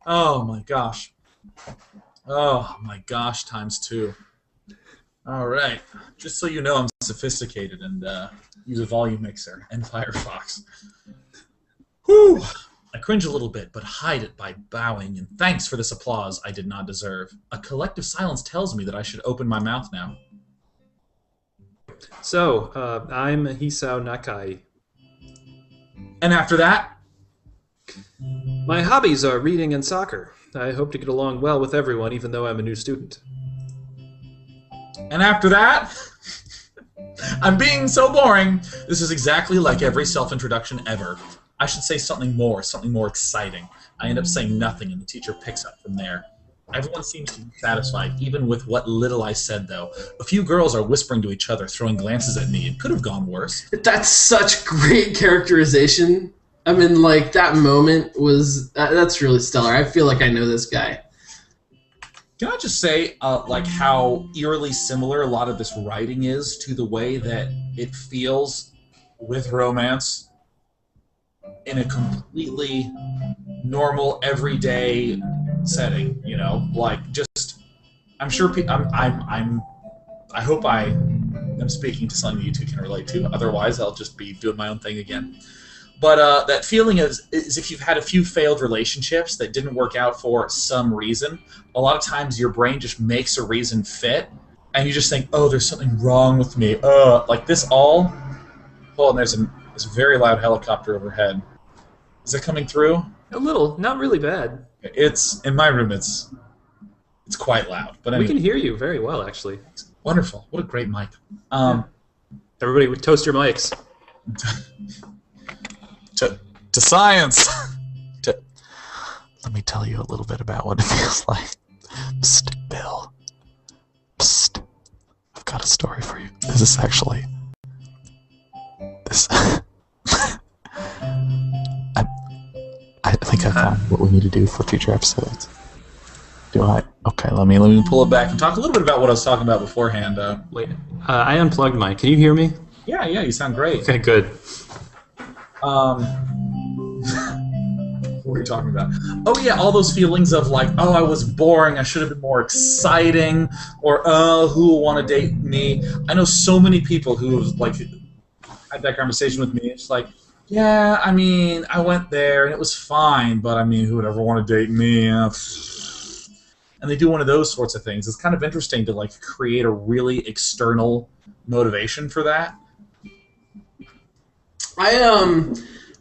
Oh, my gosh. Oh, my gosh, times 2. All right. Just so you know, I'm sophisticated and use a volume mixer and Firefox. Whew! I cringe a little bit, but hide it by bowing, and thanks for this applause I did not deserve. A collective silence tells me that I should open my mouth now. So, I'm Hisao Nakai. And after that? My hobbies are reading and soccer. I hope to get along well with everyone, even though I'm a new student. And after that? I'm being so boring. This is exactly like every self-introduction ever. I should say something more exciting. I end up saying nothing, and the teacher picks up from there. Everyone seems to be satisfied, even with what little I said, though. A few girls are whispering to each other, throwing glances at me. It could have gone worse. That's such great characterization. I mean, like, that moment was... that's really stellar. I feel like I know this guy. Can I just say, like, how eerily similar a lot of this writing is to the way that it feels with romance in a completely normal, everyday setting, Like, just... I'm sure... I hope I am speaking to something that you two can relate to. Otherwise, I'll just be doing my own thing again. But that feeling is if you've had a few failed relationships that didn't work out for some reason, a lot of times your brain just makes a reason fit, and you just think, oh, there's something wrong with me. Like this all... Oh, and there's a very loud helicopter overhead. Is it coming through? A little, not really bad. It's in my room. It's quite loud. But anyway. We can hear you very well, actually. It's wonderful. What a great mic. Everybody, toast your mics. To science. Let me tell you a little bit about what it feels like. Psst, Bill. Psst. I've got a story for you. This is actually... This... I think I found what we need to do for future episodes. Do I? Okay, let me pull it back and talk a little bit about what I was talking about beforehand. Wait, I unplugged mine. Can you hear me? Yeah, you sound great. Okay, good. What are you talking about? Oh yeah, all those feelings of like, oh, I was boring, I should have been more exciting, or who will want to date me? I know so many people who have like had that conversation with me. It's like, yeah, I mean, I went there and it was fine, but I mean, who would ever want to date me? And and they do one of those sorts of things. It's kind of interesting to like create a really external motivation for that.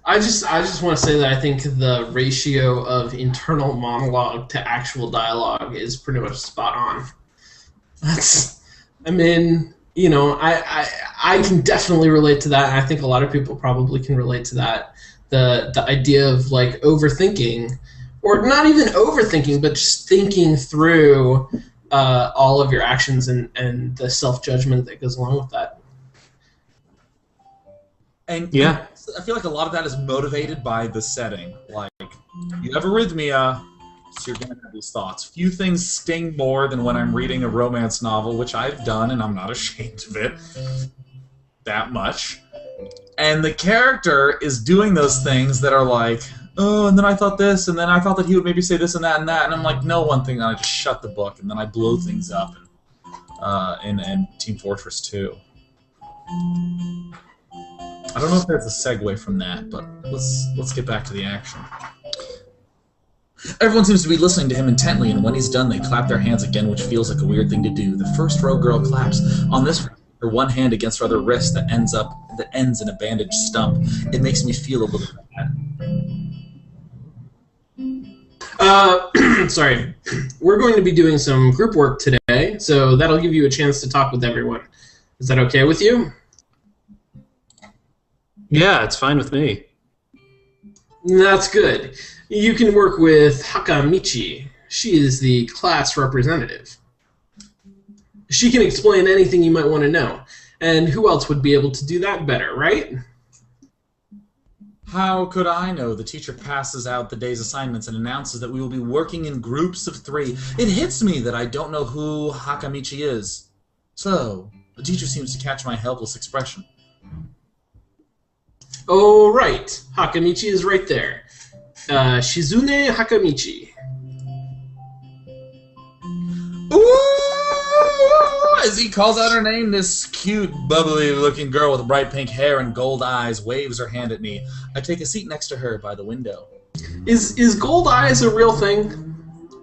I just want to say that I think the ratio of internal monologue to actual dialogue is pretty much spot on. I can definitely relate to that, and I think a lot of people probably can relate to that. The idea of like overthinking, or not even overthinking, but just thinking through all of your actions and the self-judgment that goes along with that. And Yeah. I feel like a lot of that is motivated by the setting. Like, you have arrhythmia, so you're going to have these thoughts. Few things sting more than when I'm reading a romance novel, which I've done, and I'm not ashamed of it that much. And the character is doing those things that are like, oh, and then I thought this, and then I thought that he would maybe say this and that and that, and I'm like, no, one thing, and I just shut the book, and then I blow things up in Team Fortress 2. I don't know if there's a segue from that, but let's get back to the action. Everyone seems to be listening to him intently, and when he's done, they clap their hands again, which feels like a weird thing to do. The first row girl claps. On this, her one hand against her other wrist that ends in a bandaged stump. It makes me feel a little bad. Sorry. We're going to be doing some group work today, so that'll give you a chance to talk with everyone. Is that okay with you? Yeah, it's fine with me. That's good. You can work with Hakamichi. She is the class representative. She can explain anything you might want to know. And who else would be able to do that better, right? How could I know? The teacher passes out the day's assignments and announces that we will be working in groups of 3. It hits me that I don't know who Hakamichi is. So, the teacher seems to catch my helpless expression. Oh, right. Hakamichi is right there. Shizune Hakamichi. Ooh! As he calls out her name, this cute, bubbly-looking girl with bright pink hair and gold eyes waves her hand at me. I take a seat next to her by the window. Is gold eyes a real thing?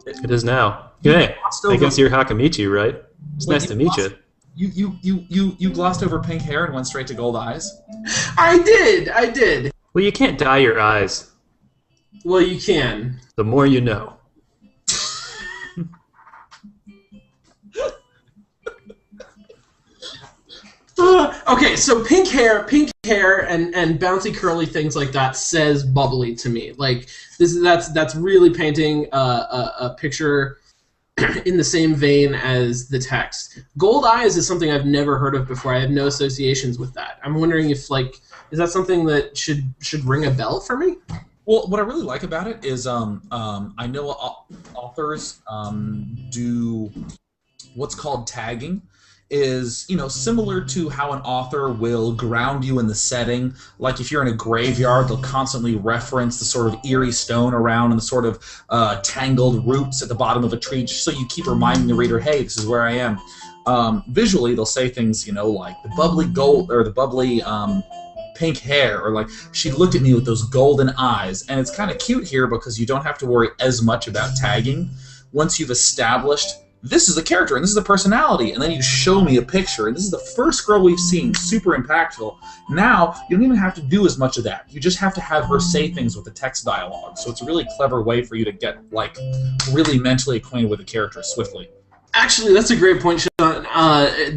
It is now. Hey, I guess you're Hakamichi, right? It's nice to meet you. You glossed over pink hair and went straight to gold eyes? I did. Well, you can't dye your eyes. Well, you can. The more you know. Okay, so pink hair, and bouncy curly things like that says bubbly to me. Like that's really painting a picture in the same vein as the text. Gold eyes is something I've never heard of before. I have no associations with that. I'm wondering if is that something that should ring a bell for me? Well, what I really like about it is I know authors do what's called tagging. Is, similar to how an author will ground you in the setting. Like if you're in a graveyard, they'll constantly reference the sort of eerie stone around and the sort of tangled roots at the bottom of a tree, just so you keep reminding the reader, hey, this is where I am. Visually, they'll say things, like the bubbly gold, or the bubbly pink hair, or like, she looked at me with those golden eyes. And it's kind of cute here because you don't have to worry as much about tagging. Once you've established this is the character, and this is the personality, and then you show me a picture, and this is the first girl we've seen, super impactful. Now, you don't even have to do as much of that. You just have to have her say things with the text dialogue. So it's a really clever way for you to get, really mentally acquainted with the character swiftly. Actually, that's a great point, Sean.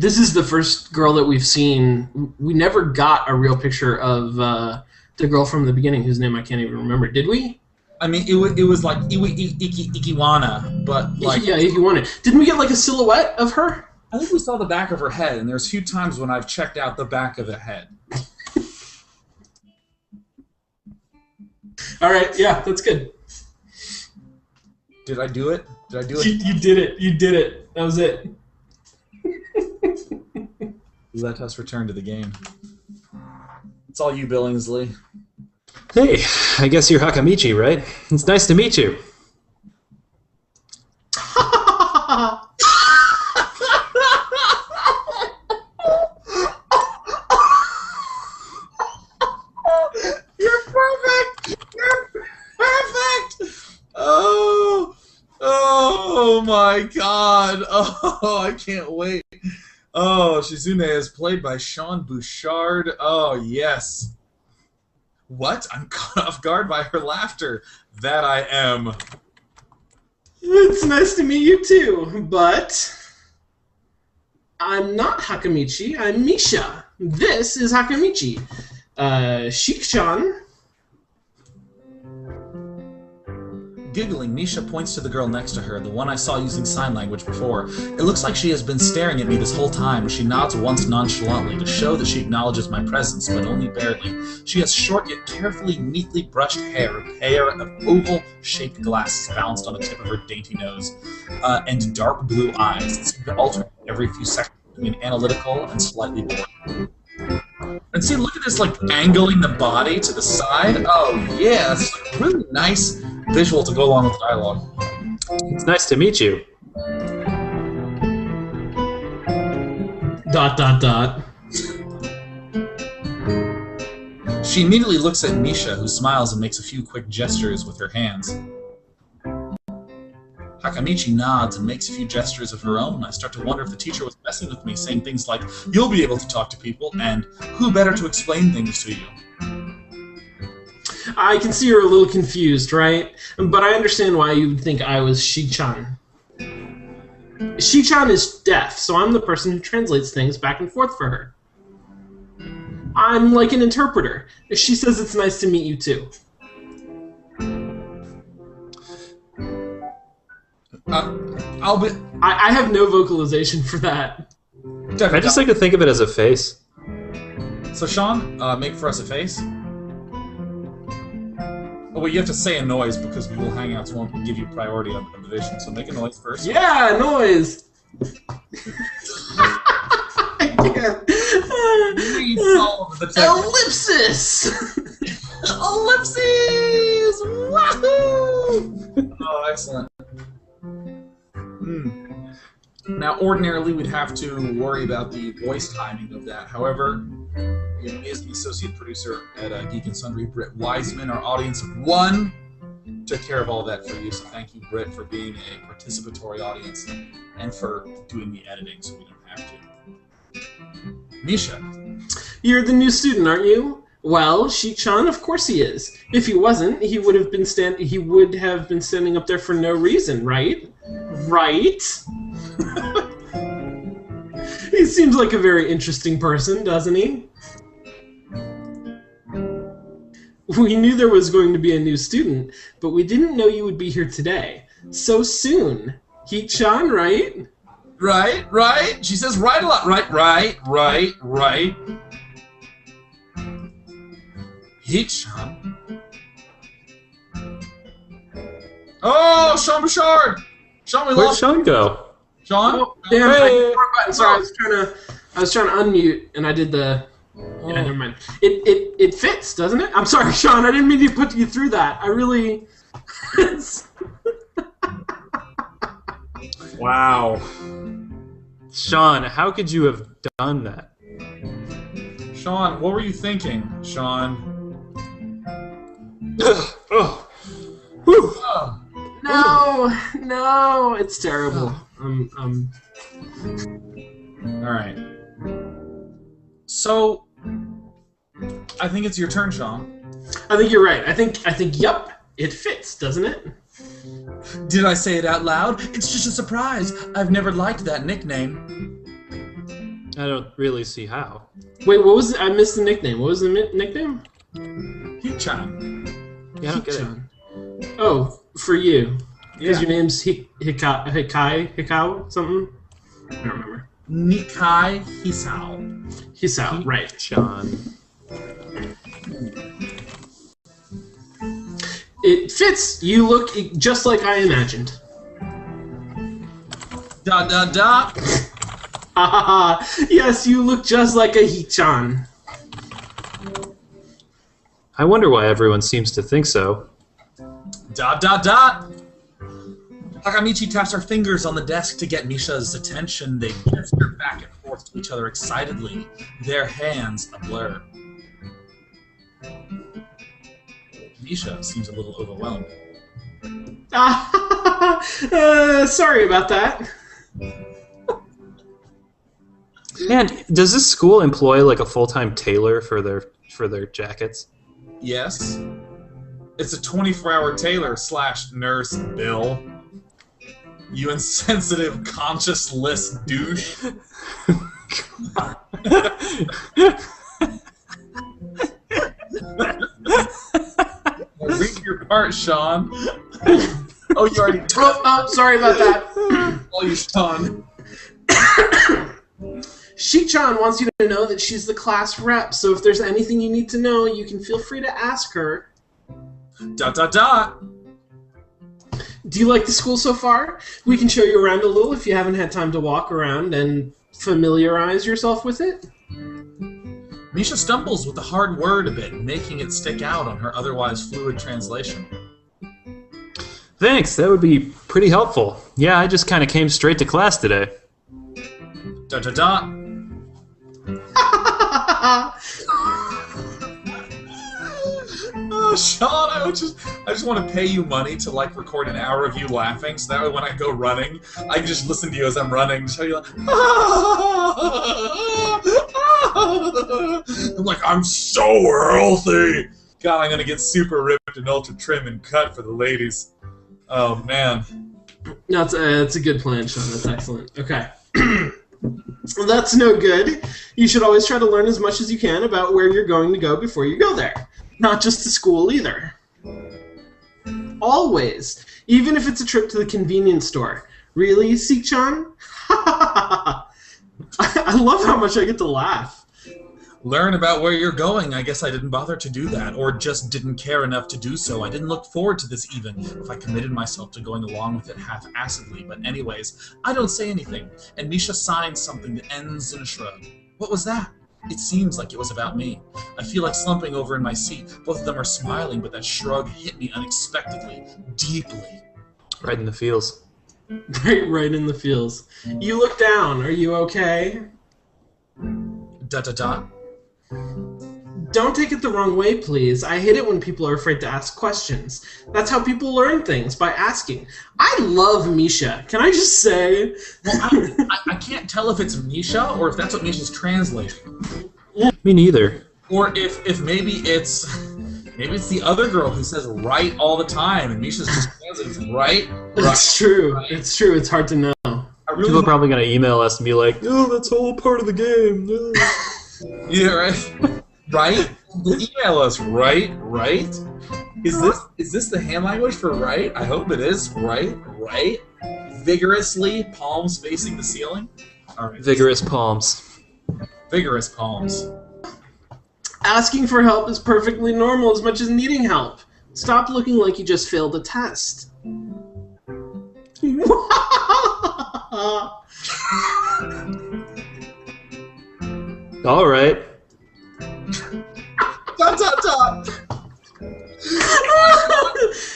This is the first girl that we've seen. We never got a real picture of the girl from the beginning, whose name I can't even remember. Did we? I mean, it was like Ikiwana, but like... Yeah, Ikiwana. Didn't we get a silhouette of her? I think we saw the back of her head, and there's a few times when I've checked out the back of the head. All right, yeah, that's good. Did I do it? You did it. You did it. That was it. Let us return to the game. It's all you, Billingsley. Hey, I guess you're Hakamichi, right? It's nice to meet you. You're perfect! You're perfect! Oh my my god! Oh, I can't wait. Oh, Shizune is played by Sean Bouchard. Oh, yes. What? I'm caught off guard by her laughter. That I am. It's nice to meet you too, but I'm not Hakamichi, I'm Misha. This is Hakamichi. Shik-chan. Giggling, Misha points to the girl next to her, the one I saw using sign language before. It looks like she has been staring at me this whole time. She nods once nonchalantly to show that she acknowledges my presence, but only barely. She has short yet carefully, neatly brushed hair, a pair of oval-shaped glasses balanced on the tip of her dainty nose, and dark blue eyes that seem to alternate every few seconds between analytical and slightly bored. And see, look at this, like, angling the body to the side. Oh, yeah, it's like a really nice visual to go along with the dialogue. It's nice to meet you. ... She immediately looks at Misha, who smiles and makes a few quick gestures with her hands. Hakamichi nods and makes a few gestures of her own. I start to wonder if the teacher was messing with me, saying things like, "You'll be able to talk to people," and "Who better to explain things to you?" I can see you're a little confused, right? But I understand why you would think I was Shi-chan. Shi-chan is deaf, so I'm the person who translates things back and forth for her. I'm like an interpreter. She says it's nice to meet you too. I have no vocalization for that. I just like to think of it as a face. So Sean, make for us a face. Oh, well, you have to say a noise because Google Hangouts won't give you priority on the vision. So make a noise first. Yeah, noise. I can't. Ellipsis. Ellipses! Wahoo! Oh, excellent. Now, ordinarily, we'd have to worry about the voice timing of that. However, me as the associate producer at Geek and Sundry, Britt Wiseman, our audience of one, took care of all that for you. So thank you, Britt, for being a participatory audience and for doing the editing so we don't have to. Misha. You're the new student, aren't you? Well, Shi-chan, of course he is. If he wasn't, he would have been standing up there for no reason, right? Right? He seems like a very interesting person, doesn't he? We knew there was going to be a new student, but we didn't know you would be here today. So soon. He-chan, right? Right. She says right a lot. Right. He-chan. Oh, Sean Bouchard! Sean, we Where'd lost Sean go? Sean? Oh, damn, Hey. I hit the wrong button. Sorry, I was trying to unmute, and I did the... Yeah, never mind. It fits, doesn't it? I'm sorry, Sean. I didn't mean to put you through that. I really... Wow. Sean, how could you have done that? Sean, what were you thinking, Sean? Oh. Oh. No, it's terrible. Alright. So, I think it's your turn, Sean. I think you're right. I think, yep, it fits, doesn't it? Did I say it out loud? It's just a surprise. I've never liked that nickname. I don't really see how. Wait, what was it? I missed the nickname. What was the nickname? He-chan. Yeah, I don't get it. Hichan. Oh, for you. Because Yeah. your name's Hikau, something? I don't remember. Nikai Hisao. Hisao, right. Sean. It fits. You look just like I imagined. Da. Ha ha ha. Yes, you look just like a Hichan. I wonder why everyone seems to think so. Da. Takamichi taps her fingers on the desk to get Misha's attention. They gesture back and forth to each other excitedly, their hands a blur. Misha seems a little overwhelmed. Sorry about that. And does this school employ like a full-time tailor for their jackets? Yes. It's a 24-hour tailor / nurse, Bill. You insensitive, conscienceless douche. Read your part, Sean. Oh, you already did. Oh, sorry about that. Oh, you, Sean. Shi-chan wants you to know that she's the class rep, so if there's anything you need to know, you can feel free to ask her. ... Do you like the school so far? We can show you around a little if you haven't had time to walk around and familiarize yourself with it. Misha stumbles with the hard word a bit, making it stick out on her otherwise fluid translation. Thanks, that would be pretty helpful. Yeah, I just kind of came straight to class today. ... Oh, Sean, I just want to pay you money to like record an hour of you laughing, so that way when I go running, I can just listen to you as I'm running, just how you like, I'm like, I'm so healthy. God, I'm gonna get super ripped and ultra trim and cut for the ladies. Oh man. No, it's a good plan, Sean. That's excellent. Okay. Well, that's no good. You should always try to learn as much as you can about where you're going to go before you go there. Not just to school either. Always. Even if it's a trip to the convenience store. Really, Seek-chan? I love how much I get to laugh. Learn about where you're going. I guess I didn't bother to do that, or just didn't care enough to do so. I didn't look forward to this even, if I committed myself to going along with it half-assedly. But anyways, I don't say anything, and Misha signs something that ends in a shrug. What was that? It seems like it was about me. I feel like slumping over in my seat. Both of them are smiling, but that shrug hit me unexpectedly, deeply. Right in the feels. Right in the feels. You look down. Are you okay? ... Don't take it the wrong way, please. I hate it when people are afraid to ask questions. That's how people learn things, by asking. I love Misha. Can I just say? Well, I can't tell if it's Misha or if that's what Misha's translating. Me neither. Or if maybe it's the other girl who says right all the time and Misha's just translating right. It's true. Right. It's true. It's hard to know. People are probably going to email us and be like, oh, that's all part of the game. No. Yeah, right. Right? Email us, right? Is this the hand language for right? I hope it is. Right? Vigorously, palms facing the ceiling. All right. Vigorous palms. Vigorous palms. Asking for help is perfectly normal as much as needing help. Stop looking like you just failed a test. All right. ...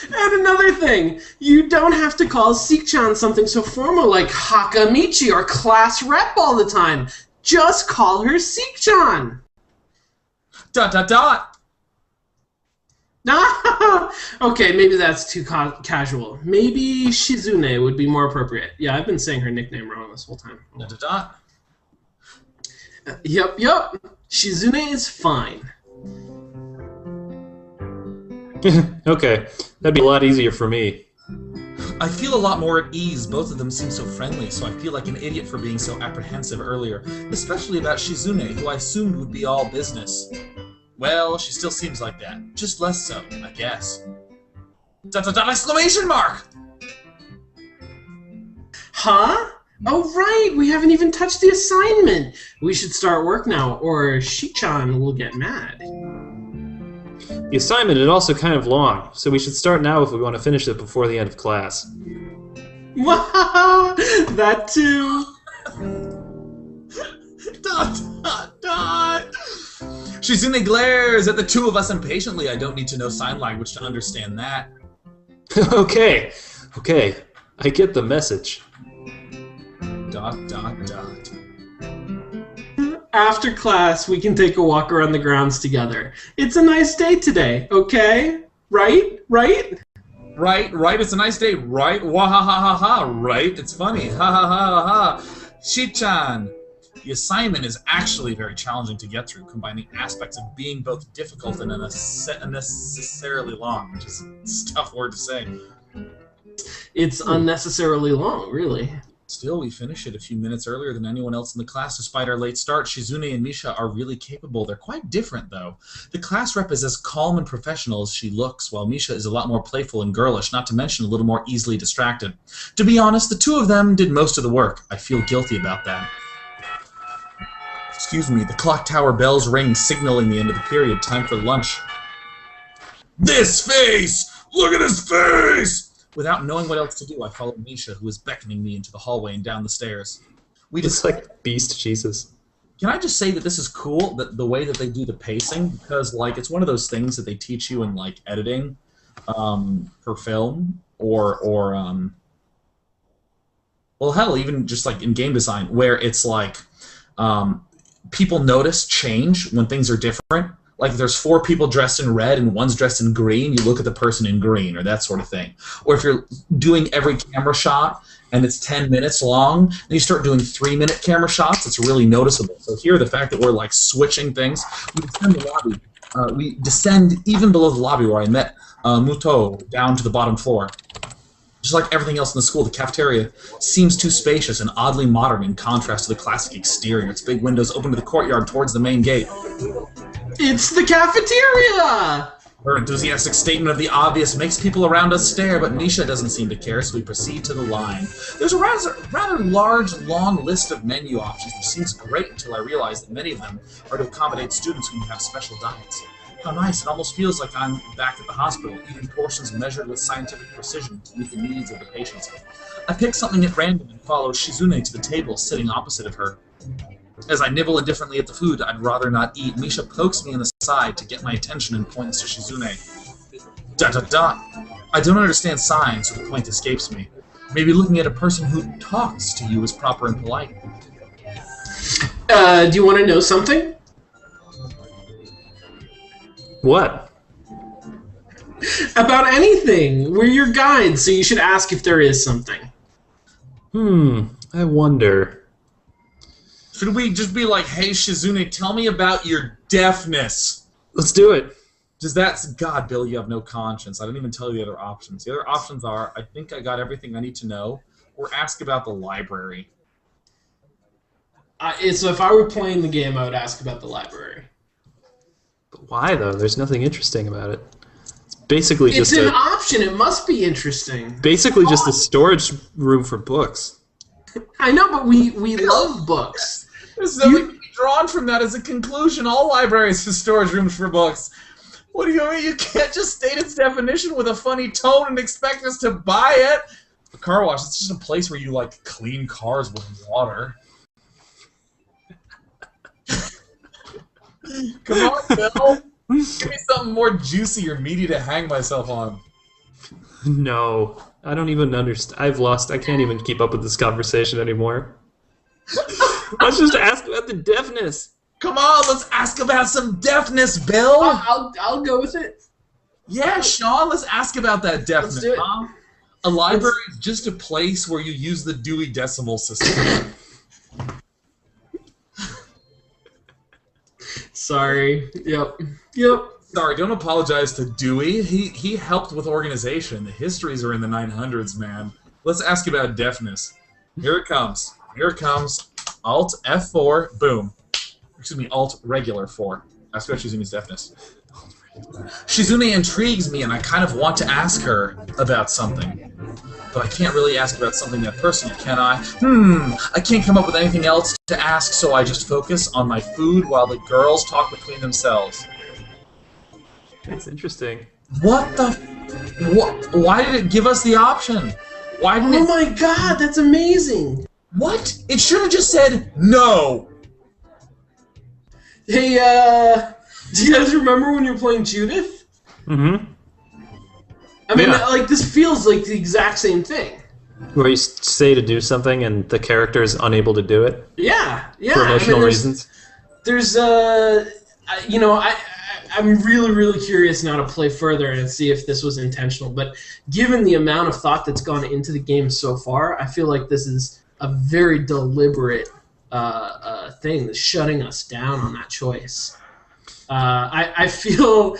And another thing, you don't have to call Seek-chan something so formal like Hakamichi or class rep all the time. Just call her Seek-chan. ... Okay, maybe that's too casual. Maybe Shizune would be more appropriate. Yeah, I've been saying her nickname wrong this whole time. Yep. Shizune is fine. Okay, that'd be a lot easier for me. I feel a lot more at ease. Both of them seem so friendly, so I feel like an idiot for being so apprehensive earlier, especially about Shizune, who I assumed would be all business. Well, she still seems like that. Just less so, I guess. ... Exclamation mark! Huh? Oh, right! We haven't even touched the assignment! We should start work now, or Shi-chan will get mad. The assignment is also kind of long, so we should start now if we want to finish it before the end of class. That too! ... Shizune glares at the two of us impatiently. I don't need to know sign language to understand that. Okay, I get the message. ... After class, we can take a walk around the grounds together. It's a nice day today, okay? Right? Right, right, it's a nice day, right? Wah ha ha ha ha, right? It's funny. Ha ha ha ha ha. Shichan. The assignment is actually very challenging to get through, combining aspects of being both difficult and unnecessarily long, which is a tough word to say. It's unnecessarily long, really. Still, we finish it a few minutes earlier than anyone else in the class. Despite our late start, Shizune and Misha are really capable. They're quite different, though. The class rep is as calm and professional as she looks, while Misha is a lot more playful and girlish, not to mention a little more easily distracted. To be honest, the two of them did most of the work. I feel guilty about that. Excuse me, the clock tower bells ring, signaling the end of the period. Time for lunch. This face! Look at his face! Without knowing what else to do, I followed Misha, who was beckoning me into the hallway and down the stairs. It's like Beast Jesus. Can I just say that this is cool, that the way that they do the pacing, because like it's one of those things that they teach you in like editing for film or well, hell, even just like in game design, where it's like people notice change when things are different. Like if there's 4 people dressed in red and one's dressed in green, you look at the person in green, or that sort of thing. Or if you're doing every camera shot and it's 10 minutes long, and you start doing 3-minute camera shots, it's really noticeable. So here, the fact that we're like switching things, we descend the lobby. We descend even below the lobby where I met Muto down to the bottom floor. Just like everything else in the school, the cafeteria seems too spacious and oddly modern in contrast to the classic exterior. Its big windows open to the courtyard towards the main gate. It's the cafeteria! Her enthusiastic statement of the obvious makes people around us stare, but Misha doesn't seem to care, so we proceed to the line. There's a rather large, long list of menu options, which seems great until I realize that many of them are to accommodate students who have special diets. How nice, it almost feels like I'm back at the hospital, eating portions measured with scientific precision to meet the needs of the patients. I pick something at random and follow Shizune to the table sitting opposite of her. As I nibble indifferently at the food I'd rather not eat, Misha pokes me in the side to get my attention and points to Shizune. Da-da-da. I don't understand signs, so the point escapes me. Maybe looking at a person who talks to you is proper and polite. Do you want to know something? What? About anything. We're your guides, so you should ask if there is something. I wonder. Should we just be like, hey, Shizune, tell me about your deafness? Let's do it. Does that... God, Bill, you have no conscience. I didn't even tell you the other options. The other options are, I think I got everything I need to know, or ask about the library. So if I were playing the game, I would ask about the library. But why, though? There's nothing interesting about it. It's basically just an option. It must be interesting. Basically just a storage room for books. I know, but we love books. There's nothing to be drawn from that as a conclusion. All libraries are storage rooms for books. What do you mean? You can't just state its definition with a funny tone and expect us to buy it. A car wash, it's just a place where you, like, clean cars with water. Come on, Bill. Give me something more juicy or meaty to hang myself on. No. I don't even understand. I can't even keep up with this conversation anymore. Let's just ask about the deafness. Come on, let's ask about some deafness, Bill. I'll go with it. Yeah, Sean, let's ask about that deafness. Let's do it. Huh? A library is just a place where you use the Dewey Decimal System. Sorry. Yep. Sorry, don't apologize to Dewey. He helped with organization. The histories are in the 900s, man. Let's ask about deafness. Here it comes. Here it comes. Alt F4. Boom. Excuse me, Alt regular 4. Ask about Shizune's deafness. Shizune intrigues me, and I kind of want to ask her about something. But I can't really ask about something that personal, can I? I can't come up with anything else to ask, so I just focus on my food while the girls talk between themselves. That's interesting. What the... Why did it give us the option? Why didn't it... Oh my god, that's amazing! What? It should have just said no! Hey, do you guys remember when you were playing Judith? Mm-hmm. I mean, like, this feels like the exact same thing. Where you say to do something and the character is unable to do it? Yeah. For emotional reasons? There's, you know, I I'm really, really curious now to play further and see if this was intentional. But given the amount of thought that's gone into the game so far, I feel like this is a very deliberate thing that's shutting us down on that choice. I feel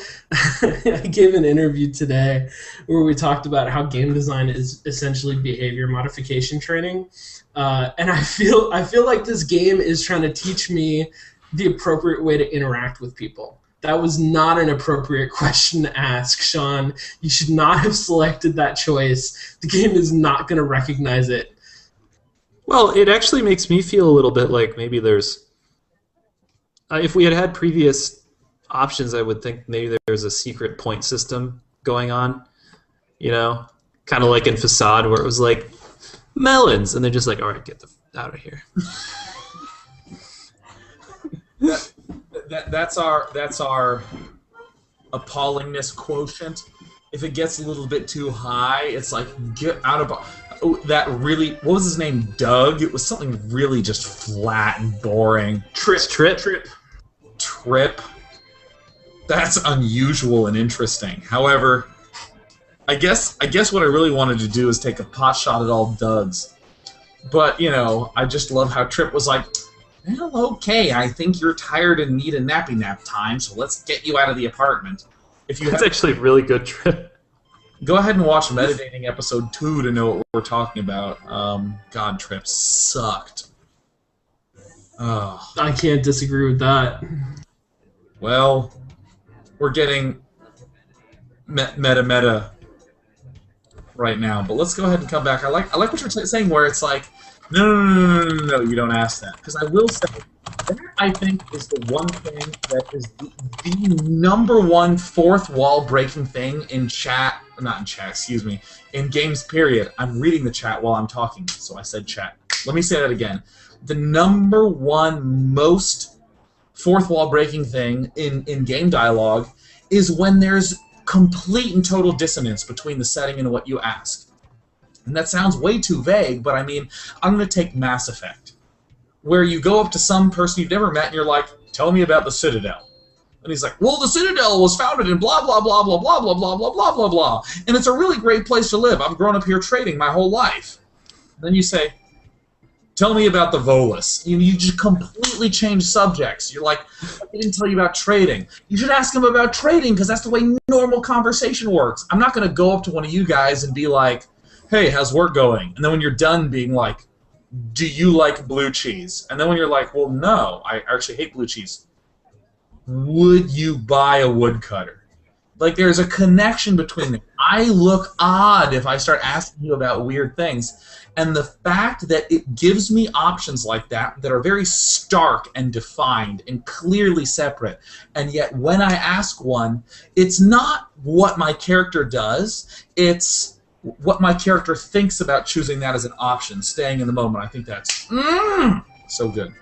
I gave an interview today where we talked about how game design is essentially behavior modification training, and I feel like this game is trying to teach me the appropriate way to interact with people. That was not an appropriate question to ask, Sean. You should not have selected that choice. The game is not going to recognize it. Well, it actually makes me feel a little bit like maybe there's... if we had had previous options, I would think maybe there's a secret point system going on, you know? Kind of like in Facade, where it was like, melons, and they're just like, all right, get out of here. That's our appallingness quotient. If it gets a little bit too high, it's like, get out of... Oh, that really... What was his name? Doug? It was something really just flat and boring. Trip. That's unusual and interesting. However, I guess what I really wanted to do is take a pot shot at all Dougs. But, you know, I just love how Trip was like, well, okay, I think you're tired and need a nappy nap time, so let's get you out of the apartment. That's actually a really good Trip. Go ahead and watch MetaDating episode 2 to know what we're talking about. God, Trip sucked. Oh. I can't disagree with that. Well, we're getting meta right now, but let's go ahead and come back. I like what you're saying, where it's like, no, you don't ask that, because I will say that I think is the one thing that is the number one fourth wall breaking thing in chat. Not in chat, excuse me. In games, period. I'm reading the chat while I'm talking, so I said chat. Let me say that again. The number one most fourth wall breaking thing in game dialogue is when there's complete and total dissonance between the setting and what you ask. And that sounds way too vague, but I mean, I'm going to take Mass Effect, where you go up to some person you've never met and you're like, tell me about the Citadel. And he's like, well, the Citadel was founded in blah, blah, blah, blah, blah, blah, blah, blah, blah, blah, blah. And it's a really great place to live. I've grown up here trading my whole life. And then you say, tell me about the Volus. You just completely change subjects. You're like, I didn't tell you about trading. You should ask him about trading, because that's the way normal conversation works. I'm not going to go up to one of you guys and be like, hey, how's work going? And then when you're done being like, do you like blue cheese? And then when you're like, well, no, I actually hate blue cheese. Would you buy a woodcutter? Like, there's a connection between them. I look odd if I start asking you about weird things. And the fact that it gives me options like that are very stark and defined and clearly separate, and yet when I ask one, it's not what my character does, it's what my character thinks about choosing that as an option, staying in the moment. I think that's so good.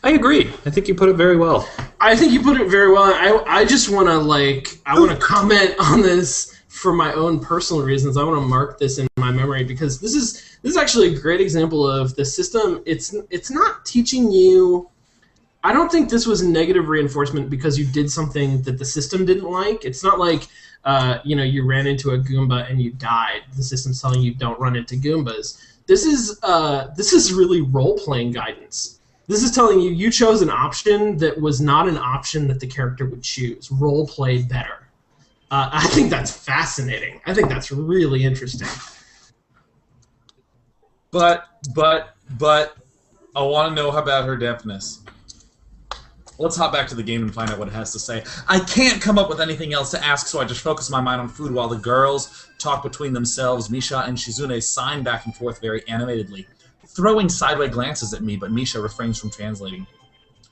I agree. I think you put it very well. I think you put it very well. I just want to comment on this for my own personal reasons. I want to mark this in my memory, because this is actually a great example of the system. It's not teaching you. I don't think this was negative reinforcement because you did something that the system didn't like. It's not like you ran into a Goomba and you died. The system's telling you don't run into Goombas. This is really role-playing guidance. This is telling you chose an option that was not an option that the character would choose. Role play better. I think that's fascinating. I think that's really interesting. But I want to know about her deafness. Let's hop back to the game and find out what it has to say. I can't come up with anything else to ask, so I just focus my mind on food while the girls talk between themselves. Misha and Shizune sign back and forth very animatedly, throwing sideway glances at me, but Misha refrains from translating.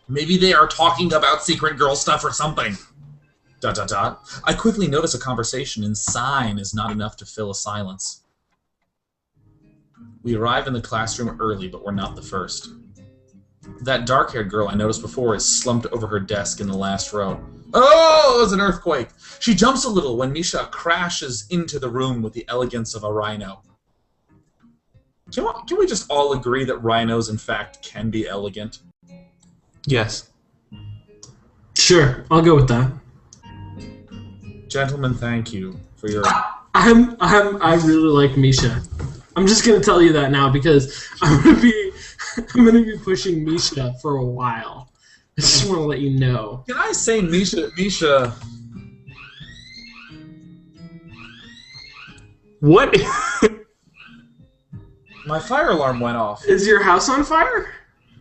Maybe they are talking about secret girl stuff or something. ... I quickly notice a conversation in sign is not enough to fill a silence. We arrive in the classroom early, but we're not the first. That dark-haired girl I noticed before is slumped over her desk in the last row. Oh, it was an earthquake! She jumps a little when Misha crashes into the room with the elegance of a rhino. Can we just all agree that rhinos, in fact, can be elegant? Yes. Sure, I'll go with that. Gentlemen, thank you for your... I really like Misha. I'm just gonna tell you that now because I'm gonna be pushing Misha for a while. I just want to let you know. Can I say Misha... What? My fire alarm went off. Is your house on fire?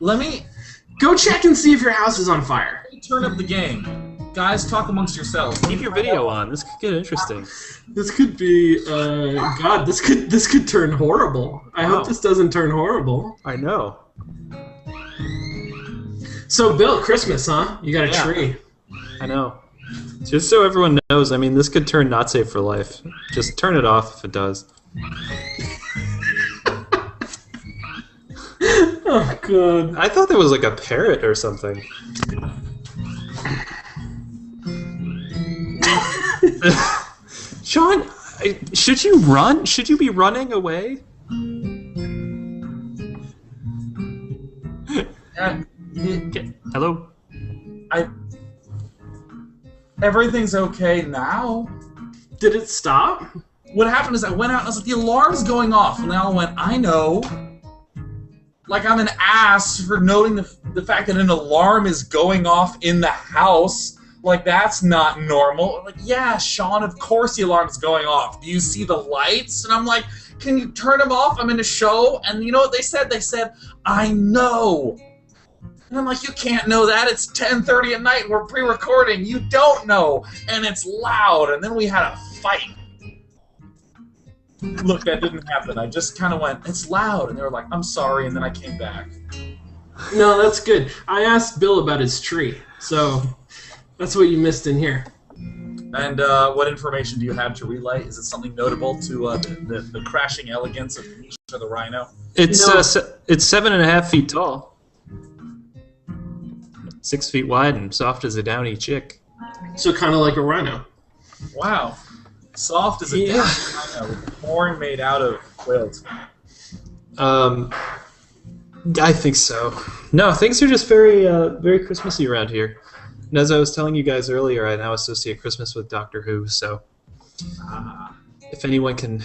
Let me Go check and see if your house is on fire. turn up the game. Guys, talk amongst yourselves. Keep your video on. This could get interesting. This could be, God, this could turn horrible. I hope this doesn't turn horrible. I know. So, Bill, Christmas, huh? You got a tree. I know. Just so everyone knows, I mean, this could turn not safe for life. Just turn it off if it does. Oh, God. I thought there was like a parrot or something. Sean, should you run? Should you be running away? Hello? Everything's okay now. Did it stop? What happened is I went out and I was like, the alarm's going off. And they all went, I know. Like I'm an ass for noting the fact that an alarm is going off in the house. Like, that's not normal. Like, yeah, Sean, of course the alarm's going off. Do you see the lights? And I'm like, can you turn them off? I'm in a show. And you know what they said? They said, I know. And I'm like, you can't know that. It's 10:30 at night. We're pre-recording. You don't know. And it's loud. And then we had a fight. Look, that didn't happen. I just kind of went, it's loud. And they were like, I'm sorry. And then I came back. No, that's good. I asked Bill about his tree. So that's what you missed in here. And what information do you have to relay? Is it something notable to the crashing elegance of Misha the Rhino? It's it's 7.5 feet tall. 6 feet wide and soft as a downy chick. So kind of like a rhino. Wow. Soft as a downy rhino with horn made out of quills. I think so. No, things are just very, very Christmassy around here. And as I was telling you guys earlier, I now associate Christmas with Doctor Who, so if anyone can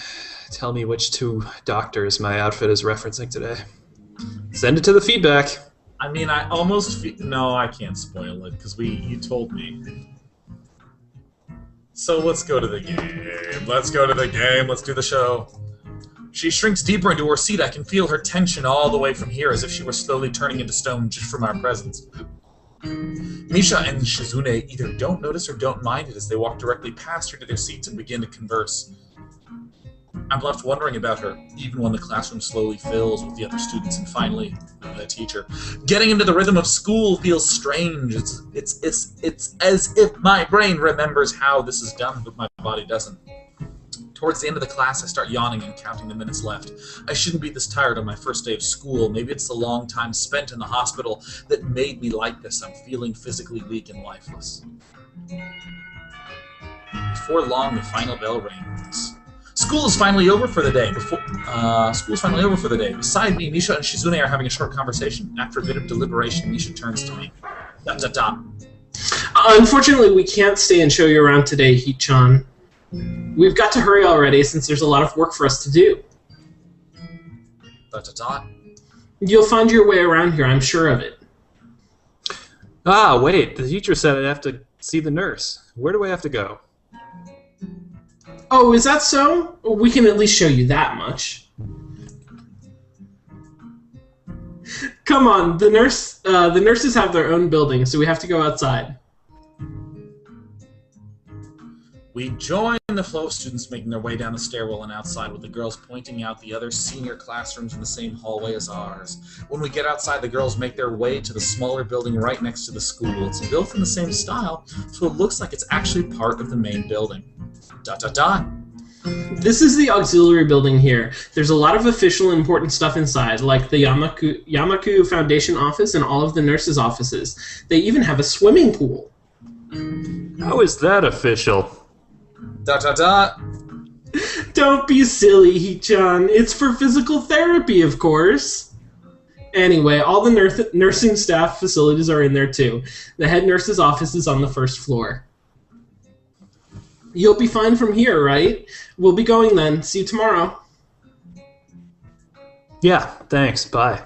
tell me which two doctors my outfit is referencing today, send it to the feedback. I mean, I almost feel... No, I can't spoil it, because you told me. So let's go to the game. Let's go to the game. Let's do the show. She shrinks deeper into her seat. I can feel her tension all the way from here, as if she were slowly turning into stone just from our presence. Misha and Shizune either don't notice or don't mind it as they walk directly past her to their seats and begin to converse. I'm left wondering about her, even when the classroom slowly fills with the other students and finally the teacher. Getting into the rhythm of school feels strange. It's as if my brain remembers how this is done, but my body doesn't. Towards the end of the class, I start yawning and counting the minutes left. I shouldn't be this tired on my first day of school. Maybe it's the long time spent in the hospital that made me like this. I'm feeling physically weak and lifeless. Before long, the final bell rings. School is finally over for the day. Beside me, Misha and Shizune are having a short conversation. After a bit of deliberation, Misha turns to me. Unfortunately, we can't stay and show you around today, Hee-chan. We've got to hurry already since there's a lot of work for us to do. You'll find your way around here, I'm sure of it. Ah, wait. The teacher said I'd have to see the nurse. Where do I have to go? Oh, is that so? We can at least show you that much. Come on, the nurses have their own building, so we have to go outside. We join the flow of students making their way down the stairwell and outside, with the girls pointing out the other senior classrooms in the same hallway as ours. When we get outside, the girls make their way to the smaller building right next to the school. It's built in the same style, so it looks like it's actually part of the main building. This is the auxiliary building here. There's a lot of official important stuff inside, like the Yamaku Foundation office and all of the nurses' offices. They even have a swimming pool. How is that official? Don't be silly, Hee-chan. It's for physical therapy, of course. Anyway, all the nursing staff facilities are in there too. The head nurse's office is on the first floor. You'll be fine from here, right? We'll be going then. See you tomorrow. Yeah, thanks. Bye.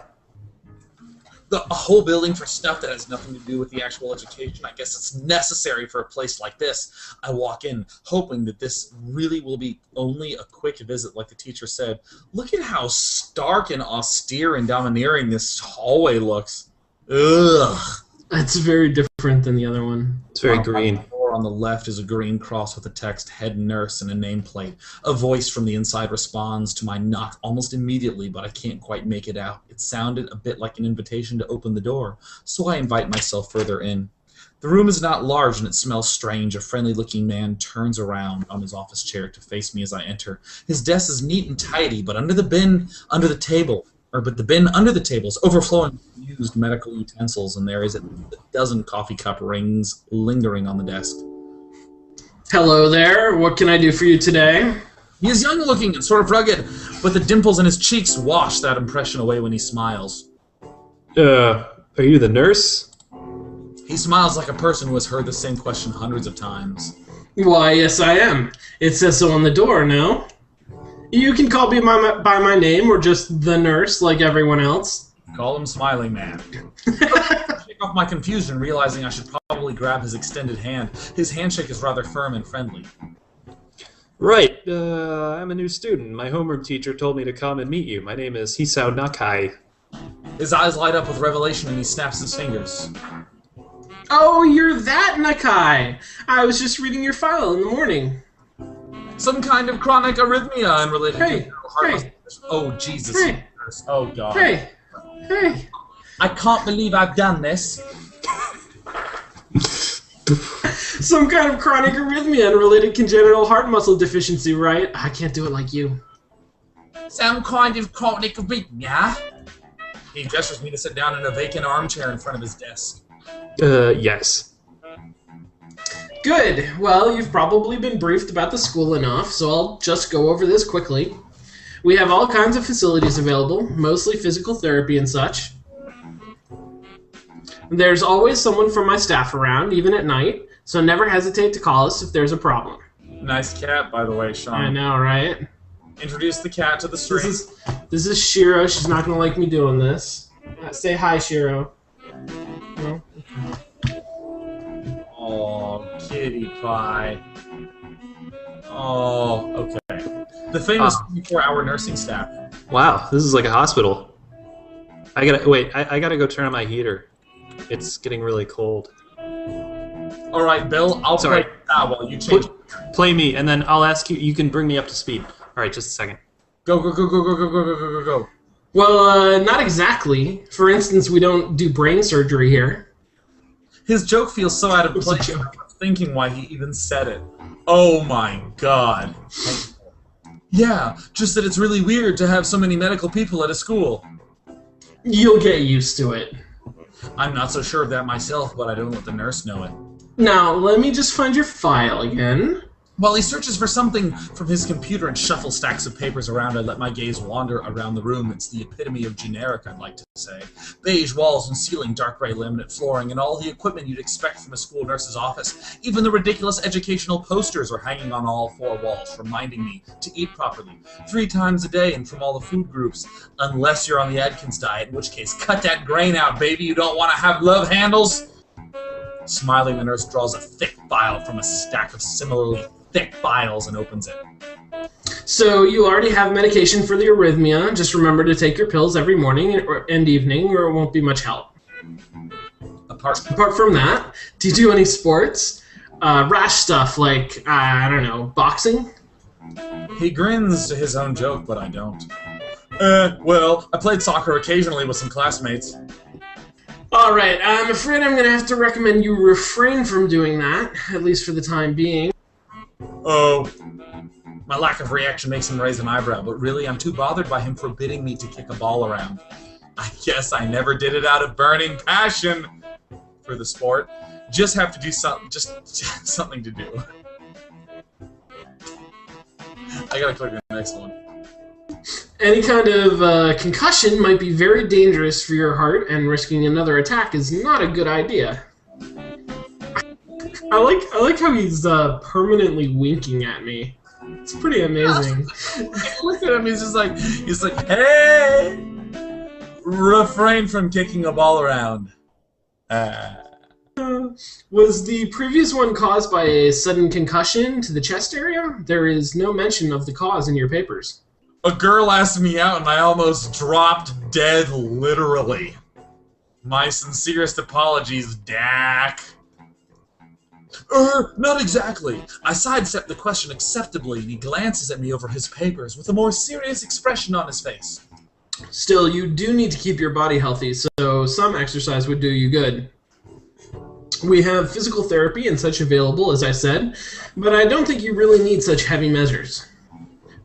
A whole building for stuff that has nothing to do with the actual education. I guess it's necessary for a place like this. I walk in, hoping that this really will be only a quick visit, like the teacher said. Look at how stark and austere and domineering this hallway looks. Ugh. That's very different than the other one. It's very green. The door on the left is a green cross with the text "Head Nurse" and a nameplate. A voice from the inside responds to my knock almost immediately, but I can't quite make it out. It sounded a bit like an invitation to open the door, so I invite myself further in. The room is not large and it smells strange. A friendly-looking man turns around on his office chair to face me as I enter. His desk is neat and tidy, but the bin under the table is overflowing with used medical utensils, and there is at least a dozen coffee cup rings lingering on the desk. Hello there. What can I do for you today? He is young-looking and sort of rugged, but the dimples in his cheeks wash that impression away when he smiles. Are you the nurse? He smiles like a person who has heard the same question hundreds of times. Why, yes, I am. It says so on the door, no? You can call me by my name or just the nurse like everyone else. Call him Smiling Man. Shake off my confusion, realizing I should probably grab his extended hand. His handshake is rather firm and friendly. Right. I'm a new student. My homeroom teacher told me to come and meet you. My name is Hisao Nakai. His eyes light up with revelation and he snaps his fingers. Oh, you're that Nakai! I was just reading your file in the morning. Some kind of chronic arrhythmia and related to heart hey. muscle. Oh, Jesus. Hey. Oh, God. Hey! I can't believe I've done this. Some kind of chronic arrhythmia and related congenital heart muscle deficiency, right? I can't do it like you. Some kind of chronic arrhythmia? He gestures me to sit down in a vacant armchair in front of his desk. Yes. Good. Well, you've probably been briefed about the school enough, so I'll just go over this quickly. We have all kinds of facilities available, mostly physical therapy and such. There's always someone from my staff around, even at night, so never hesitate to call us if there's a problem. Nice cat, by the way, Sean. I know, right? Introduce the cat to the stream. This is Shiro. She's not going to like me doing this. Say hi, Shiro. No? Oh, kitty pie. Oh, okay. The famous 24-hour nursing staff. Wow, this is like a hospital. I gotta go turn on my heater. It's getting really cold. All right, Bill. I'll play while you change. Play me, and then I'll ask you. You can bring me up to speed. All right, just a second. Go. Go. Well, not exactly. For instance, we don't do brain surgery here. His joke feels so out of place. I'm thinking why he even said it. Oh my God. Yeah, just that it's really weird to have so many medical people at a school. You'll get used to it. I'm not so sure of that myself, but I don't let the nurse know it. Now, let me just find your file again. While he searches for something from his computer and shuffles stacks of papers around, I let my gaze wander around the room. It's the epitome of generic, I'd like to say. Beige walls and ceiling, dark gray laminate flooring, and all the equipment you'd expect from a school nurse's office. Even the ridiculous educational posters are hanging on all four walls, reminding me to eat properly 3 times a day and from all the food groups. Unless you're on the Atkins diet, in which case, cut that grain out, baby. You don't want to have love handles. Smiling, the nurse draws a thick file from a stack of similarly thick files and opens it. So you already have medication for the arrhythmia. Just remember to take your pills every morning and evening, or it won't be much help. Apart from that, do you do any sports? Rash stuff like, I don't know, boxing? He grins to his own joke, but I don't. Well, I played soccer occasionally with some classmates. Alright, I'm afraid I'm going to have to recommend you refrain from doing that, at least for the time being. Oh, my lack of reaction makes him raise an eyebrow, but really I'm too bothered by him forbidding me to kick a ball around. I guess I never did it out of burning passion for the sport. Just have to do something, just something to do. I gotta click the next one. Any kind of concussion might be very dangerous for your heart, and risking another attack is not a good idea. I like how he's permanently winking at me. It's pretty amazing. Look at him. He's like, hey, refrain from kicking a ball around. Was the previous one caused by a sudden concussion to the chest area? There is no mention of the cause in your papers. A girl asked me out and I almost dropped dead, literally. My sincerest apologies, Dak. Not exactly. I sidestep the question acceptably, and he glances at me over his papers with a more serious expression on his face. Still, you do need to keep your body healthy, so some exercise would do you good. We have physical therapy and such available, as I said, but I don't think you really need such heavy measures.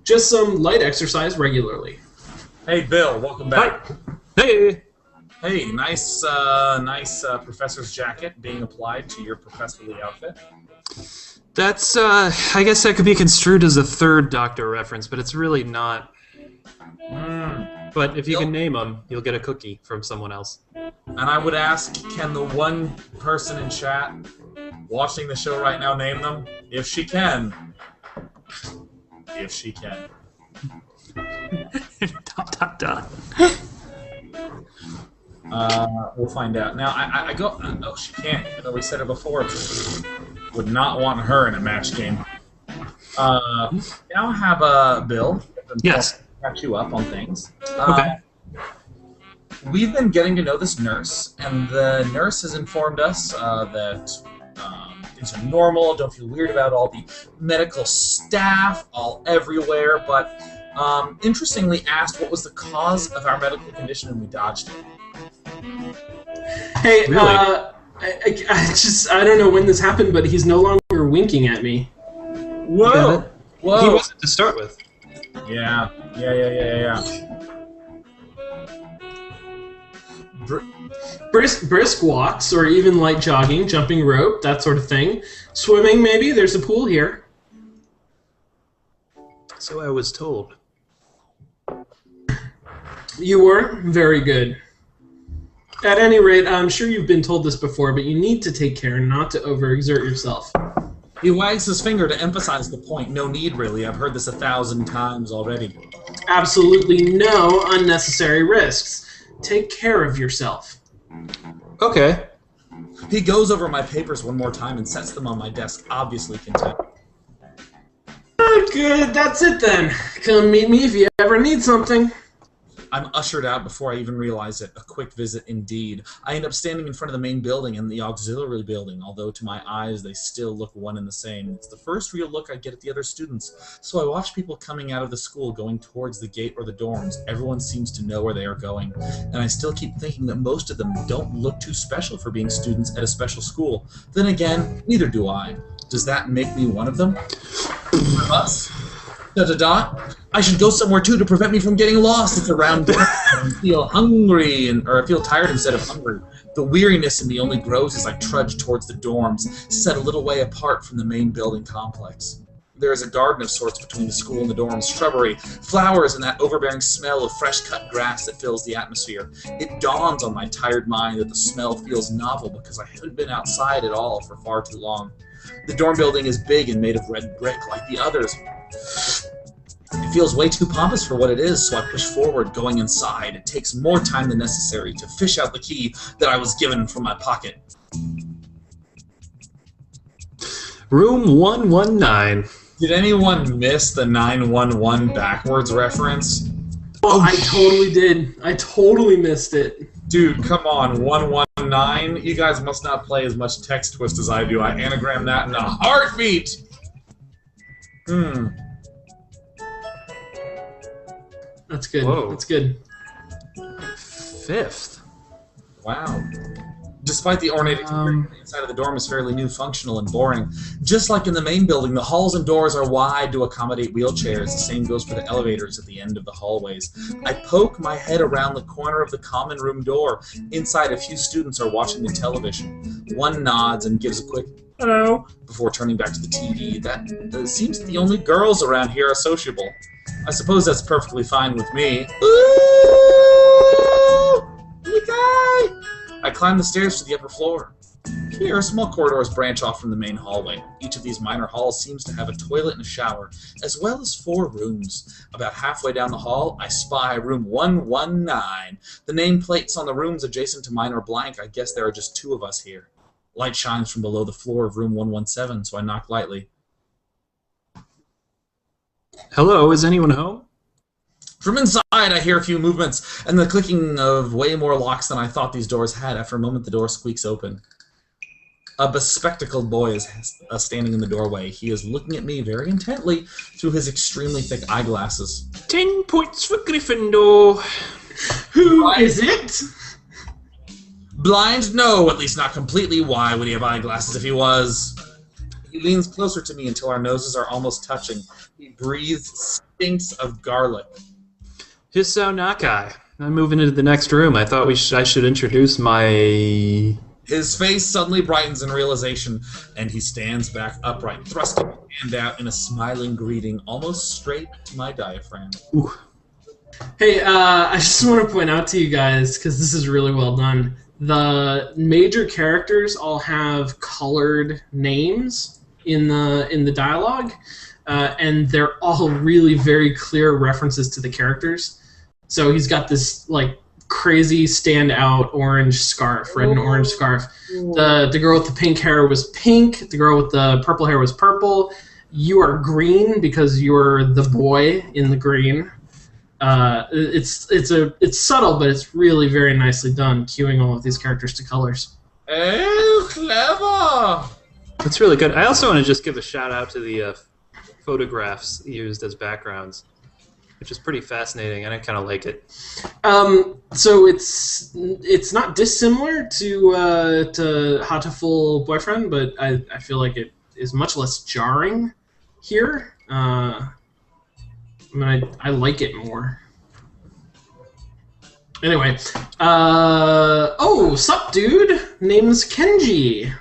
Just some light exercise regularly. Hey, Bill, welcome back. Hey! Hey, nice professor's jacket being applied to your professorly outfit. That's, I guess that could be construed as a third Doctor reference, but it's really not. But if you can name them, you'll get a cookie from someone else. And I would ask, can the one person in chat watching the show right now name them? If she can. If she can. We'll find out. Now, I go... Oh, she can't, even though we said it before. Would not want her in a match game. Now have Bill. Yes. Catch you up on things. Okay. We've been getting to know this nurse, and the nurse has informed us that things are normal, don't feel weird about all the medical staff all everywhere, but interestingly asked what was the cause of our medical condition, and we dodged it. Hey, really? I don't know when this happened, but he's no longer winking at me. Whoa! Whoa! He wasn't to start with. Yeah. Brisk walks, or even light jogging, jumping rope, that sort of thing. Swimming, maybe. There's a pool here. So I was told. You were? Very good. At any rate, I'm sure you've been told this before, but you need to take care not to overexert yourself. He wags his finger to emphasize the point. No need, really. I've heard this 1,000 times already. Absolutely no unnecessary risks. Take care of yourself. Okay. He goes over my papers one more time and sets them on my desk, obviously content. Good, that's it then. Come meet me if you ever need something. I'm ushered out before I even realize it. A quick visit indeed. I end up standing in front of the main building and the auxiliary building, although to my eyes they still look one and the same. It's the first real look I get at the other students. So I watch people coming out of the school going towards the gate or the dorms. Everyone seems to know where they are going. And I still keep thinking that most of them don't look too special for being students at a special school. Then again, neither do I. Does that make me one of them? Us? I should go somewhere too to prevent me from getting lost. It's around dinner and I feel hungry, or I feel tired instead of hungry. The weariness in me only grows as I trudge towards the dorms, set a little way apart from the main building complex. There is a garden of sorts between the school and the dorms, shrubbery, flowers, and that overbearing smell of fresh-cut grass that fills the atmosphere. It dawns on my tired mind that the smell feels novel because I haven't been outside at all for far too long. The dorm building is big and made of red brick like the others. It feels way too pompous for what it is, so I push forward, going inside. It takes more time than necessary to fish out the key that I was given from my pocket. Room 119. Did anyone miss the 911 backwards reference? Oh, I totally did. I totally missed it. Dude, come on, 119? You guys must not play as much text twist as I do. I anagram that in a heartbeat! That's good. Whoa. That's good. 5th. Wow. Despite the ornate exterior, the inside of the dorm is fairly new, functional, and boring. Just like in the main building, the halls and doors are wide to accommodate wheelchairs. The same goes for the elevators at the end of the hallways. I poke my head around the corner of the common room door. Inside, a few students are watching the television. One nods and gives a quick hello before turning back to the TV. That seems the only girls around here are sociable. I suppose that's perfectly fine with me. I climb the stairs to the upper floor. Here, small corridors branch off from the main hallway. Each of these minor halls seems to have a toilet and a shower, as well as 4 rooms. About halfway down the hall, I spy room 119. The nameplates on the rooms adjacent to mine are blank. I guess there are just 2 of us here. Light shines from below the floor of room 117, so I knock lightly. Hello, is anyone home? From inside, I hear a few movements, and the clicking of way more locks than I thought these doors had. After a moment, the door squeaks open. A bespectacled boy is standing in the doorway. He is looking at me very intently through his extremely thick eyeglasses. 10 points for Gryffindor. Who is it? Blind? No, at least not completely. Why would he have eyeglasses if he was? He leans closer to me until our noses are almost touching. He breathes stinks of garlic. Hisao Nakai. I'm moving into the next room. I thought I should introduce my... His face suddenly brightens in realization, and he stands back upright, thrusting his hand out in a smiling greeting almost straight to my diaphragm. Ooh. Hey, I just want to point out to you guys, because this is really well done, the major characters all have colored names in the dialogue, and they're all really very clear references to the characters. So he's got this, like, crazy standout orange scarf, red and orange scarf. The girl with the pink hair was pink. The girl with the purple hair was purple. You are green because you're the boy in the green. It's subtle, but it's really very nicely done, cueing all of these characters to colors. Oh, clever! That's really good. I also want to just give a shout out to the photographs used as backgrounds, which is pretty fascinating, and I kind of like it. So it's not dissimilar to Hatoful Boyfriend, but I feel like it is much less jarring here. I like it more. Anyway, sup, dude? Name's Kenji.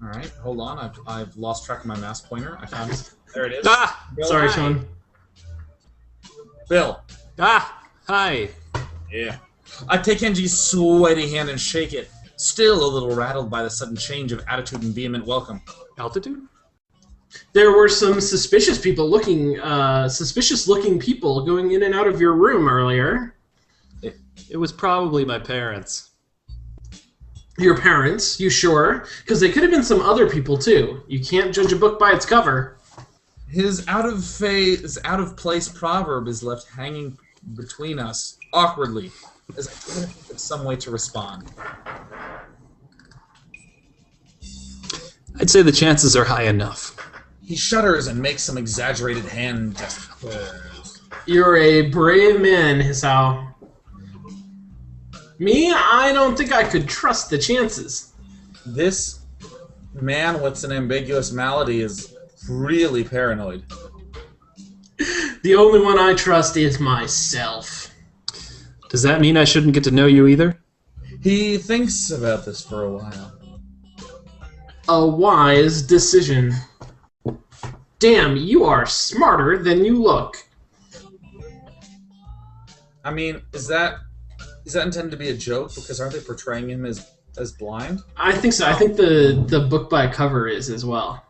All right, hold on. I've lost track of my mouse pointer. I found it. There it is. Ah! Bill, Sorry, hi. Sean. Bill. Ah! Hi! Yeah. I take Kenji's sweaty hand and shake it, still a little rattled by the sudden change of attitude and vehement welcome. Altitude? There were some suspicious looking people going in and out of your room earlier. It was probably my parents. Your parents? You sure? Because they could have been some other people too. You can't judge a book by its cover. His out of place proverb is left hanging between us, awkwardly, as I try to think of some way to respond. I'd say the chances are high enough. He shudders and makes some exaggerated hand gestures. You're a brave man, Hisao. Me? I don't think I could trust the chances. This man with an ambiguous malady is really paranoid. The only one I trust is myself. Does that mean I shouldn't get to know you either? He thinks about this for a while. A wise decision. Damn, you are smarter than you look. I mean, is that intended to be a joke? Because aren't they portraying him as blind? I think so. I think the book by cover is as well.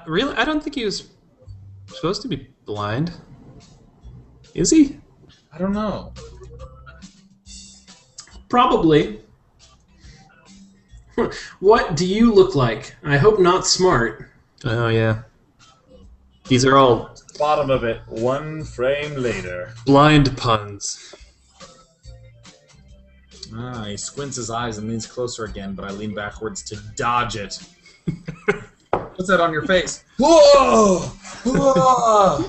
Really? I don't think he was supposed to be blind. Is he? I don't know. Probably. What do you look like? I hope not smart. Oh, yeah. These are all Bottom of it, 1 frame later. blind puns. He squints his eyes and leans closer again, but I lean backwards to dodge it. What's that on your face? Whoa! Whoa!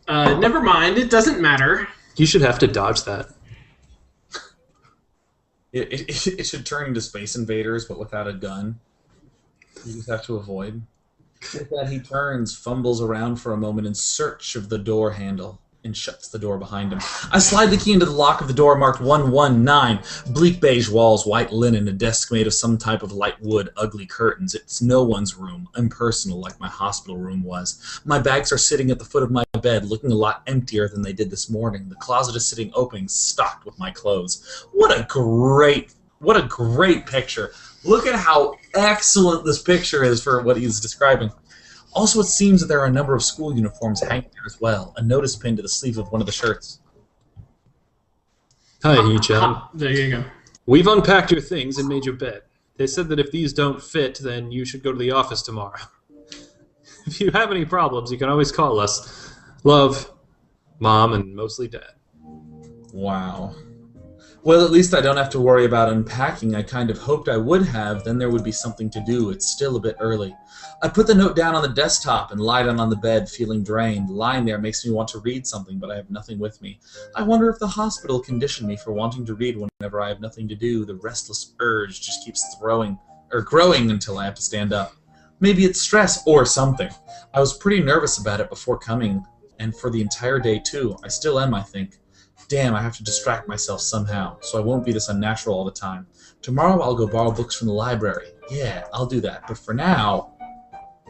Never mind. It doesn't matter. You should have to dodge that. It should turn into Space Invaders, but without a gun. You just have to avoid. With that, he turns, fumbles around for a moment in search of the door handle. and shuts the door behind him. I slide the key into the lock of the door marked 119. Bleak beige walls, white linen, a desk made of some type of light wood, ugly curtains. It's no one's room, impersonal like my hospital room was. My bags are sitting at the foot of my bed, looking a lot emptier than they did this morning. The closet is sitting open, stocked with my clothes. What a great picture. Look at how excellent this picture is for what he's describing. Also, it seems that there are a number of school uniforms hanging there as well. A notice pinned to the sleeve of one of the shirts. Hi, Hee-chan. There you go. We've unpacked your things and made your bed. They said that if these don't fit, then you should go to the office tomorrow. If you have any problems, you can always call us. Love, Mom, and mostly Dad. Wow. Well, at least I don't have to worry about unpacking. I kind of hoped I would have, then there would be something to do. It's still a bit early. I put the note down on the desktop and lie down on the bed, feeling drained. Lying there makes me want to read something, but I have nothing with me. I wonder if the hospital conditioned me for wanting to read whenever I have nothing to do. The restless urge just keeps growing until I have to stand up. Maybe it's stress or something. I was pretty nervous about it before coming, and for the entire day too. I still am, I think. Damn, I have to distract myself somehow, so I won't be this unnatural all the time. Tomorrow I'll go borrow books from the library. Yeah, I'll do that. But for now...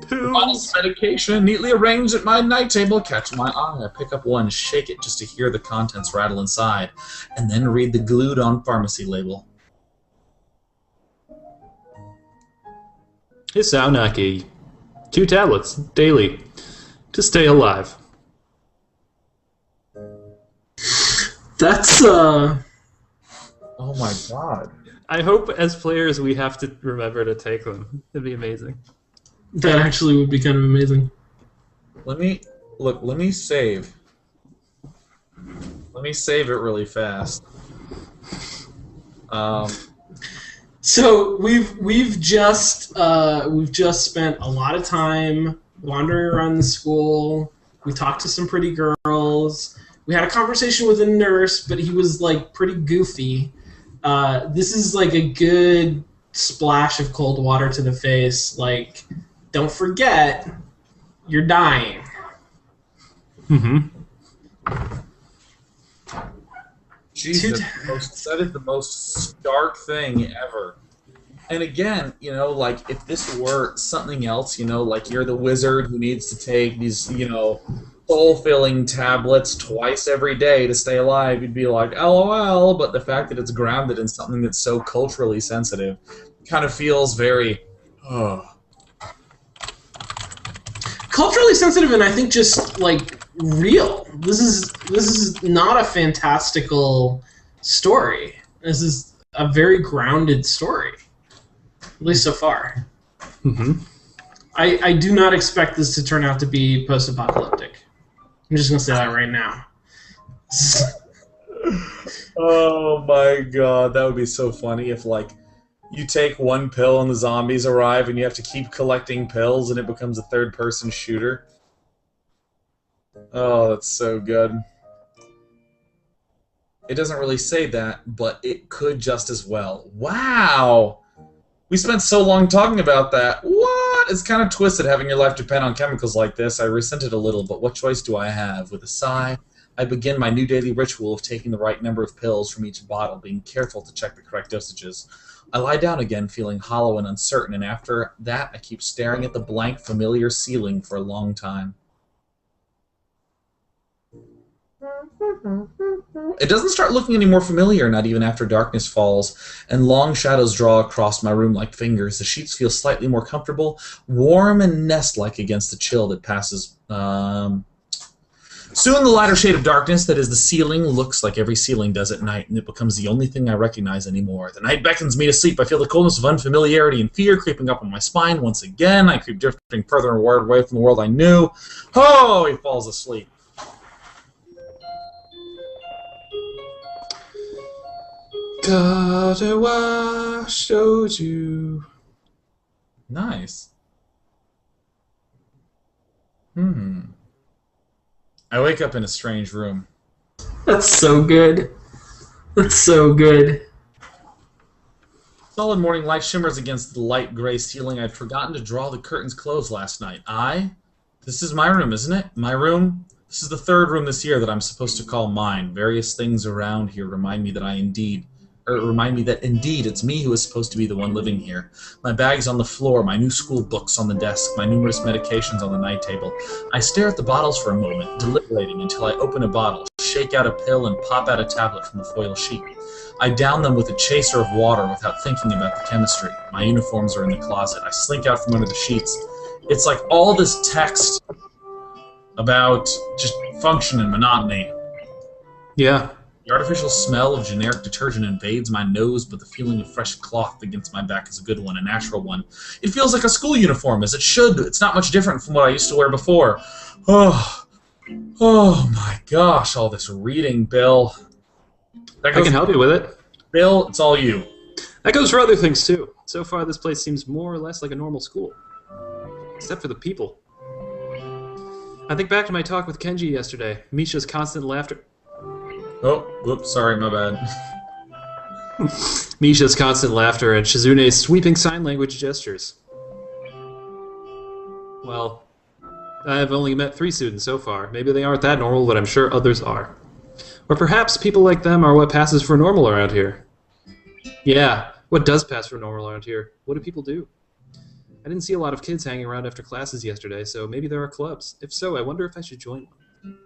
Pills. Medication neatly arranged at my night table catch my eye. I pick up one, shake it just to hear the contents rattle inside, and then read the glued-on pharmacy label. Hisaunaki. 2 tablets, daily, to stay alive. That's, Oh my god. I hope as players we have to remember to take them. It'd be amazing. That actually would be kind of amazing. Let me save. Let me save it really fast. So we've just spent a lot of time wandering around the school. We talked to some pretty girls. We had a conversation with a nurse, but he was like pretty goofy. This is like a good splash of cold water to the face. Like, don't forget, you're dying. Mm-hmm. Jesus, that is the most stark thing ever. And again, you know, like, if this were something else, you know, like you're the wizard who needs to take these, you know, soul-filling tablets twice every day to stay alive, you'd be like, LOL, but the fact that it's grounded in something that's so culturally sensitive kind of feels very, culturally sensitive, and I think just like real. This is not a fantastical story. This is a very grounded story, at least so far. Mm-hmm. I do not expect this to turn out to be post-apocalyptic. I'm just gonna say that right now. Oh my god, that would be so funny if, like, you take one pill and the zombies arrive and you have to keep collecting pills and it becomes a third-person shooter. Oh, that's so good. It doesn't really say that, but it could just as well. Wow! We spent so long talking about that. What? It's kind of twisted having your life depend on chemicals like this. I resent it a little, but what choice do I have? With a sigh, I begin my new daily ritual of taking the right number of pills from each bottle, being careful to check the correct dosages. I lie down again, feeling hollow and uncertain, and after that I keep staring at the blank, familiar ceiling for a long time. It doesn't start looking any more familiar, not even after darkness falls, and long shadows draw across my room like fingers. The sheets feel slightly more comfortable, warm and nest-like against the chill that passes. Soon the lighter shade of darkness that is the ceiling looks like every ceiling does at night, and it becomes the only thing I recognize anymore. The night beckons me to sleep. I feel the coldness of unfamiliarity and fear creeping up on my spine. Once again, I keep drifting further and away from the world I knew. Oh, he falls asleep. Katawa Shoujo. Nice. I wake up in a strange room. That's so good. That's so good. Solid morning light shimmers against the light gray ceiling. I'd forgotten to draw the curtains closed last night. This is my room, isn't it? My room? This is the third room this year that I'm supposed to call mine. Various things around here remind me that indeed it's me who is supposed to be the one living here. My bag's on the floor, my new school books on the desk, my numerous medications on the night table. I stare at the bottles for a moment, deliberating until I open a bottle, shake out a pill, and pop out a tablet from the foil sheet. I down them with a chaser of water without thinking about the chemistry. My uniforms are in the closet. I slink out from under the sheets. It's like all this text about just function and monotony. Yeah. The artificial smell of generic detergent invades my nose, but the feeling of fresh cloth against my back is a good one, a natural one. It feels like a school uniform, as it should. It's not much different from what I used to wear before. Oh my gosh, all this reading, Bill. I can help you with it. Bill, it's all you. That goes for other things, too. So far, this place seems more or less like a normal school. Except for the people. I think back to my talk with Kenji yesterday. Misha's constant laughter... Oh, whoops, sorry, my bad. Misha's constant laughter and Shizune's sweeping sign language gestures. Well, I've only met 3 students so far. Maybe they aren't that normal, but I'm sure others are. Or perhaps people like them are what passes for normal around here. Yeah, what does pass for normal around here? What do people do? I didn't see a lot of kids hanging around after classes yesterday, so maybe there are clubs. If so, I wonder if I should join one.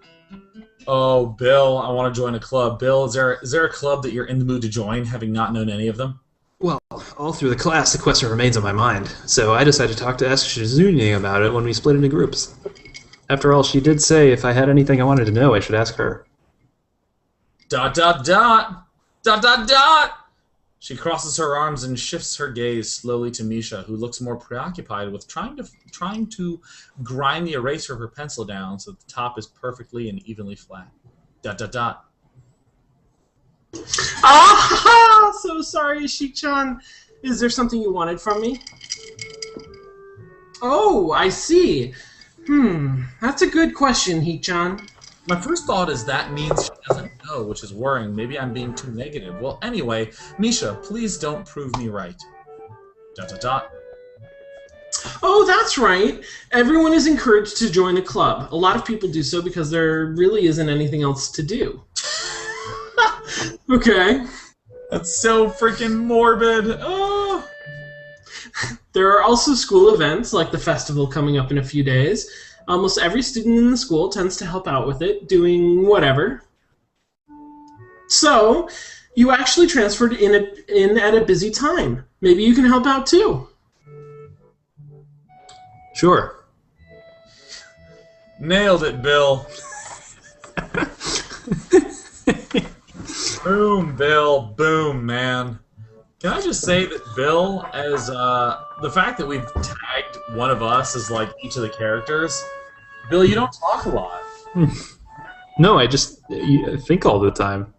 Oh, Bill, I want to join a club. Bill, is there a club that you're in the mood to join, having not known any of them? Well, all through the class, the question remains on my mind, so I decided to talk to Shizune about it when we split into groups. After all, she did say if I had anything I wanted to know, I should ask her. ... She crosses her arms and shifts her gaze slowly to Misha, who looks more preoccupied with trying to grind the eraser of her pencil down so that the top is perfectly and evenly flat. ... Ah, so sorry, Ishik-chan. Is there something you wanted from me? Oh, I see. That's a good question, Hik-chan. My first thought is that means she doesn't know, which is worrying. Maybe I'm being too negative. Well, anyway, Misha, please don't prove me right. ... Oh, that's right. Everyone is encouraged to join a club. A lot of people do so because there really isn't anything else to do. Okay. That's so freaking morbid. Oh. There are also school events, like the festival coming up in a few days. Almost every student in the school tends to help out with it, doing whatever. So, you actually transferred in at a busy time. Maybe you can help out too. Sure. Nailed it, Bill. Boom, Bill. Boom, man. Can I just say that Bill, as the fact that we've tagged one of us as like each of the characters, Bill, you don't talk a lot. No, I just think all the time.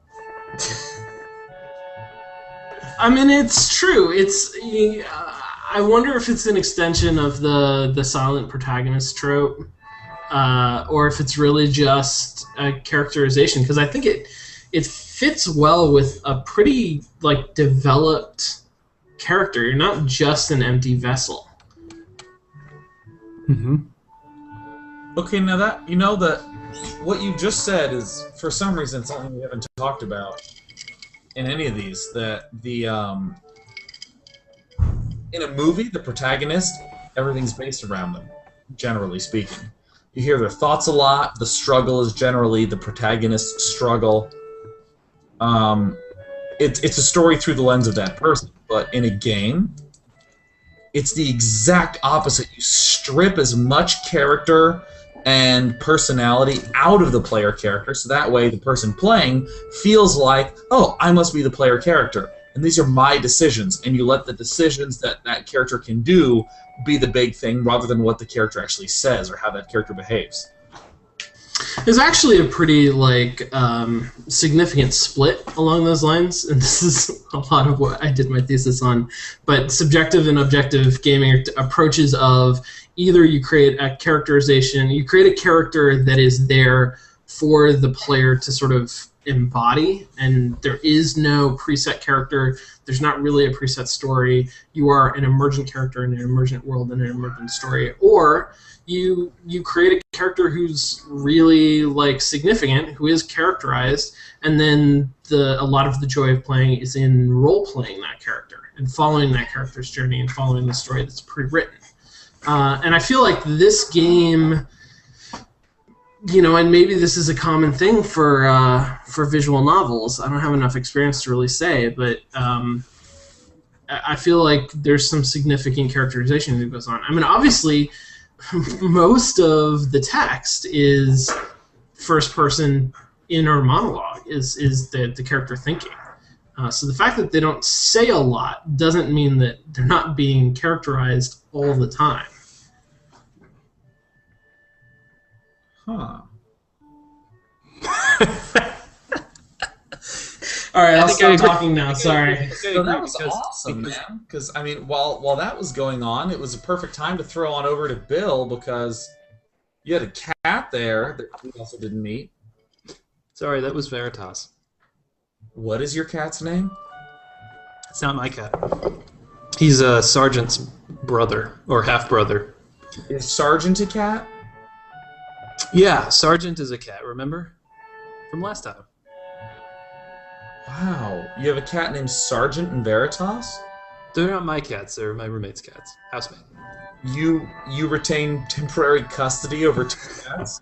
I mean, it's true. It's. I wonder if it's an extension of the silent protagonist trope, or if it's really just a characterization. Because I think it fits well with a pretty like developed character. You're not just an empty vessel. Mm-hmm. Okay, now that that what you just said is for some reason something we haven't talked about in any of these. That the in a movie, the protagonist, everything's based around them, generally speaking. You hear their thoughts a lot. The struggle is generally the protagonist's struggle. It's a story through the lens of that person. But in a game, it's the exact opposite. You strip as much character and personality out of the player character, so that way the person playing feels like, oh, I must be the player character, and these are my decisions, and you let the decisions that that character can do be the big thing rather than what the character actually says or how that character behaves. There's actually a pretty significant split along those lines, and this is a lot of what I did my thesis on. But subjective and objective gaming approaches of either you create a characterization, you create a character that is there for the player to sort of embody, and there is no preset character. There's not really a preset story. You are an emergent character in an emergent world and an emergent story, or you create a character who's really like significant, who is characterized, and then a lot of the joy of playing is in role playing that character and following that character's journey and following the story that's pre-written. And I feel like this game, you know, and maybe this is a common thing for visual novels. I don't have enough experience to really say, but I feel like there's some significant characterization that goes on. I mean, obviously, most of the text is first person inner monologue, is the character thinking. So the fact that they don't say a lot doesn't mean that they're not being characterized all the time. Huh. All right, I'll stop talking now. Sorry. So that was awesome, man. Because I mean, while that was going on, it was a perfect time to throw on over to Bill because you had a cat there that we also didn't meet. Sorry, that was Veritas. What is your cat's name? It's not my cat. He's a sergeant's brother, or half-brother. Is Sergeant a cat? Yeah, Sergeant is a cat, remember? From last time. Wow. You have a cat named Sergeant and Veritas? They're not my cats, they're my roommate's cats. Housemate. You retain temporary custody over 2 cats?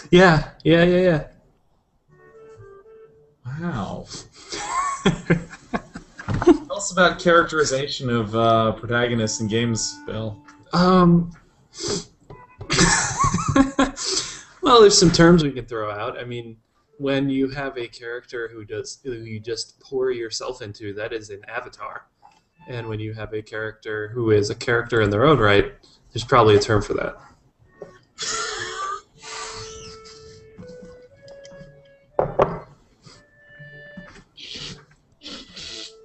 Yeah. Wow. Tell us about characterization of protagonists in games, Bill. Well, there's some terms we can throw out. I mean, when you have a character who you just pour yourself into, that is an avatar. And when you have a character who is a character in their own right, there's probably a term for that.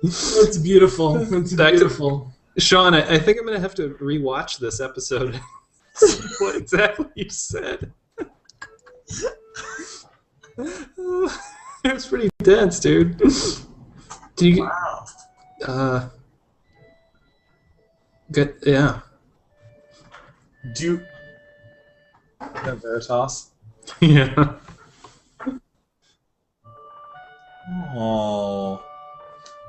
That's beautiful. That's beautiful. Sean, I think I'm going to have to rewatch this episode and see what exactly you said. It was pretty dense, dude. Do you? Wow. Good. Yeah. Do you... No, Veritas? Yeah. Oh.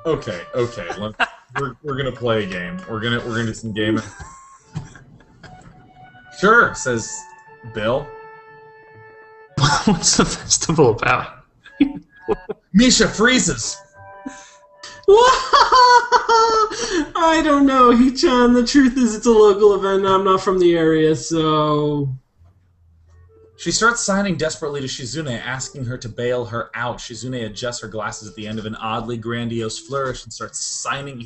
Okay. We're gonna play a game. We're gonna do some gaming. Sure, says Bill. What's the festival about? Misha freezes. I don't know, Hee-chan. The truth is, it's a local event. And I'm not from the area, so. She starts signing desperately to Shizune, asking her to bail her out. Shizune adjusts her glasses at the end of an oddly grandiose flourish and starts signing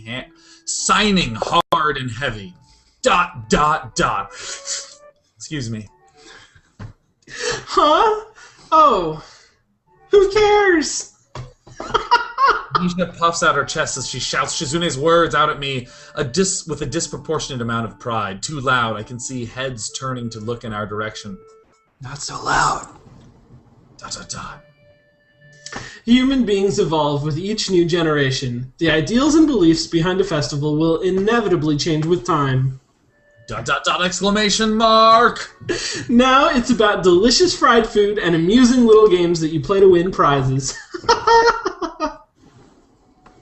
hard and heavy. ... Excuse me. Huh? Oh. Who cares? Misha puffs out her chest as she shouts Shizune's words out at me with a disproportionate amount of pride. Too loud, I can see heads turning to look in our direction. Not so loud. ... Human beings evolve with each new generation. The ideals and beliefs behind a festival will inevitably change with time. ... Exclamation mark! Now it's about delicious fried food and amusing little games that you play to win prizes.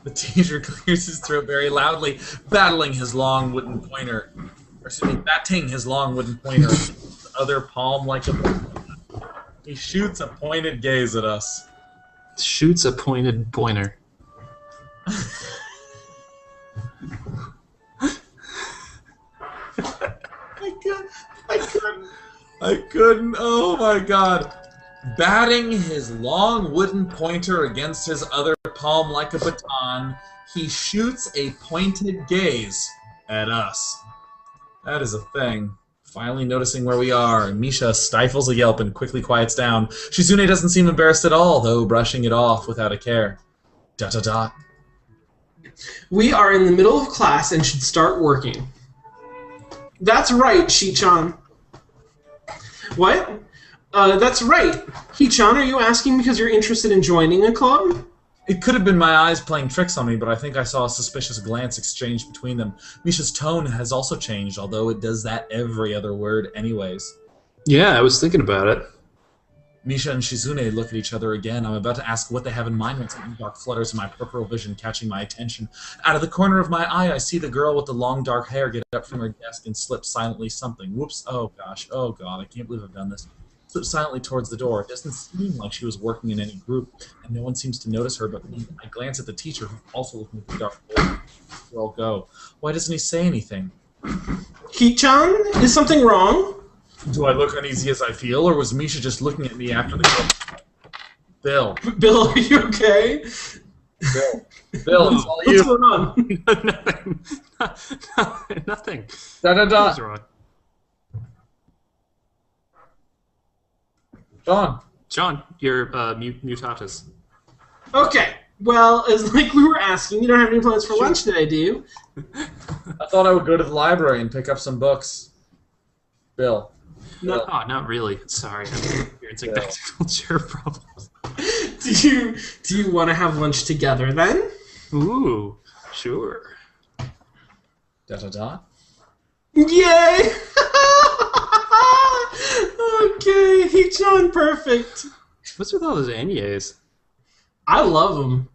The teacher clears his throat very loudly, batting his long wooden pointer against the other palm like a... He shoots a pointed gaze at us. Shoots a pointed pointer. I couldn't. Oh my god. Batting his long wooden pointer against his other palm like a baton, he shoots a pointed gaze at us. That is a thing. Finally noticing where we are, Misha stifles a yelp and quickly quiets down. Shizune doesn't seem embarrassed at all, though, brushing it off without a care. ... We are in the middle of class and should start working. That's right, Shi-chan. What? That's right. Hee-chan, are you asking because you're interested in joining a club? It could have been my eyes playing tricks on me, but I think I saw a suspicious glance exchanged between them. Misha's tone has also changed, although it does that every other word anyways. Yeah, I was thinking about it. Misha and Shizune look at each other again. I'm about to ask what they have in mind when something dark flutters in my peripheral vision, catching my attention. Out of the corner of my eye, I see the girl with the long dark hair get up from her desk and slip silently something. Whoops, oh gosh, oh god, I can't believe I've done this. Slip silently towards the door. It doesn't seem like she was working in any group, and no one seems to notice her but me. I glance at the teacher, who's also looking at the dark door. Girl, go. Why doesn't he say anything? Hee-chan, is something wrong? Do I look uneasy as I feel, or was Misha just looking at me after the girl? Bill. Bill, are you okay? Bill, it's all What's you. going on? Nothing. Nothing. What's wrong? John, you're mutatus. Okay. Well, as like we were asking, you don't have any plans for lunch today, do you? I thought I would go to the library and pick up some books. Bill. No. Oh, not really. Sorry, I'm experiencing technical chair problems. Do you want to have lunch together then? Ooh, sure. Yay! Okay, Hee-chan, perfect. What's with all those anyes? I love them.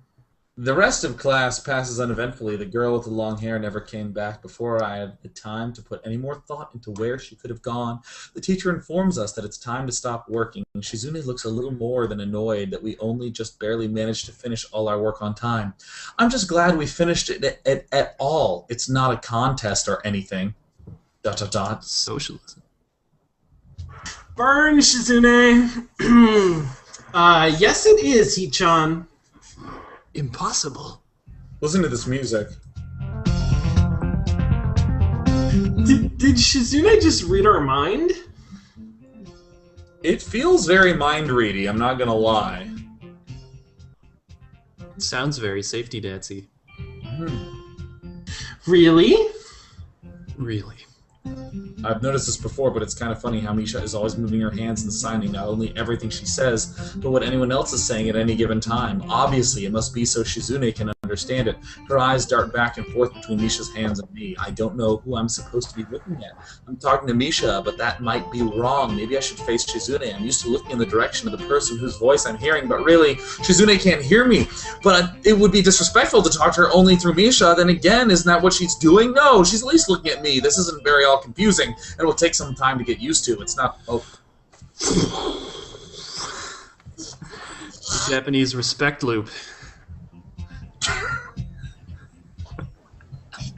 The rest of class passes uneventfully. The girl with the long hair never came back before I had the time to put any more thought into where she could have gone. The teacher informs us that it's time to stop working. Shizune looks a little more than annoyed that we only just barely managed to finish all our work on time. I'm just glad we finished it at all. It's not a contest or anything. ... Socialism. Burn, Shizune. Yes it is, Hee-chan. Impossible. Listen to this music. Did Shizune just read our mind? It feels very mind-ready, I'm not gonna lie. Sounds very safety dancy. Really? Really. I've noticed this before, but it's kind of funny how Misha is always moving her hands and signing not only everything she says, but what anyone else is saying at any given time. Obviously, it must be so Shizune can understand it. Her eyes dart back and forth between Misha's hands and me. I don't know who I'm supposed to be looking at. I'm talking to Misha, but that might be wrong. Maybe I should face Shizune. I'm used to looking in the direction of the person whose voice I'm hearing, but really, Shizune can't hear me. But it would be disrespectful to talk to her only through Misha. Then again, isn't that what she's doing? No, she's at least looking at me. This isn't very all confusing. It will take some time to get used to. It's not... Oh. Japanese respect loop.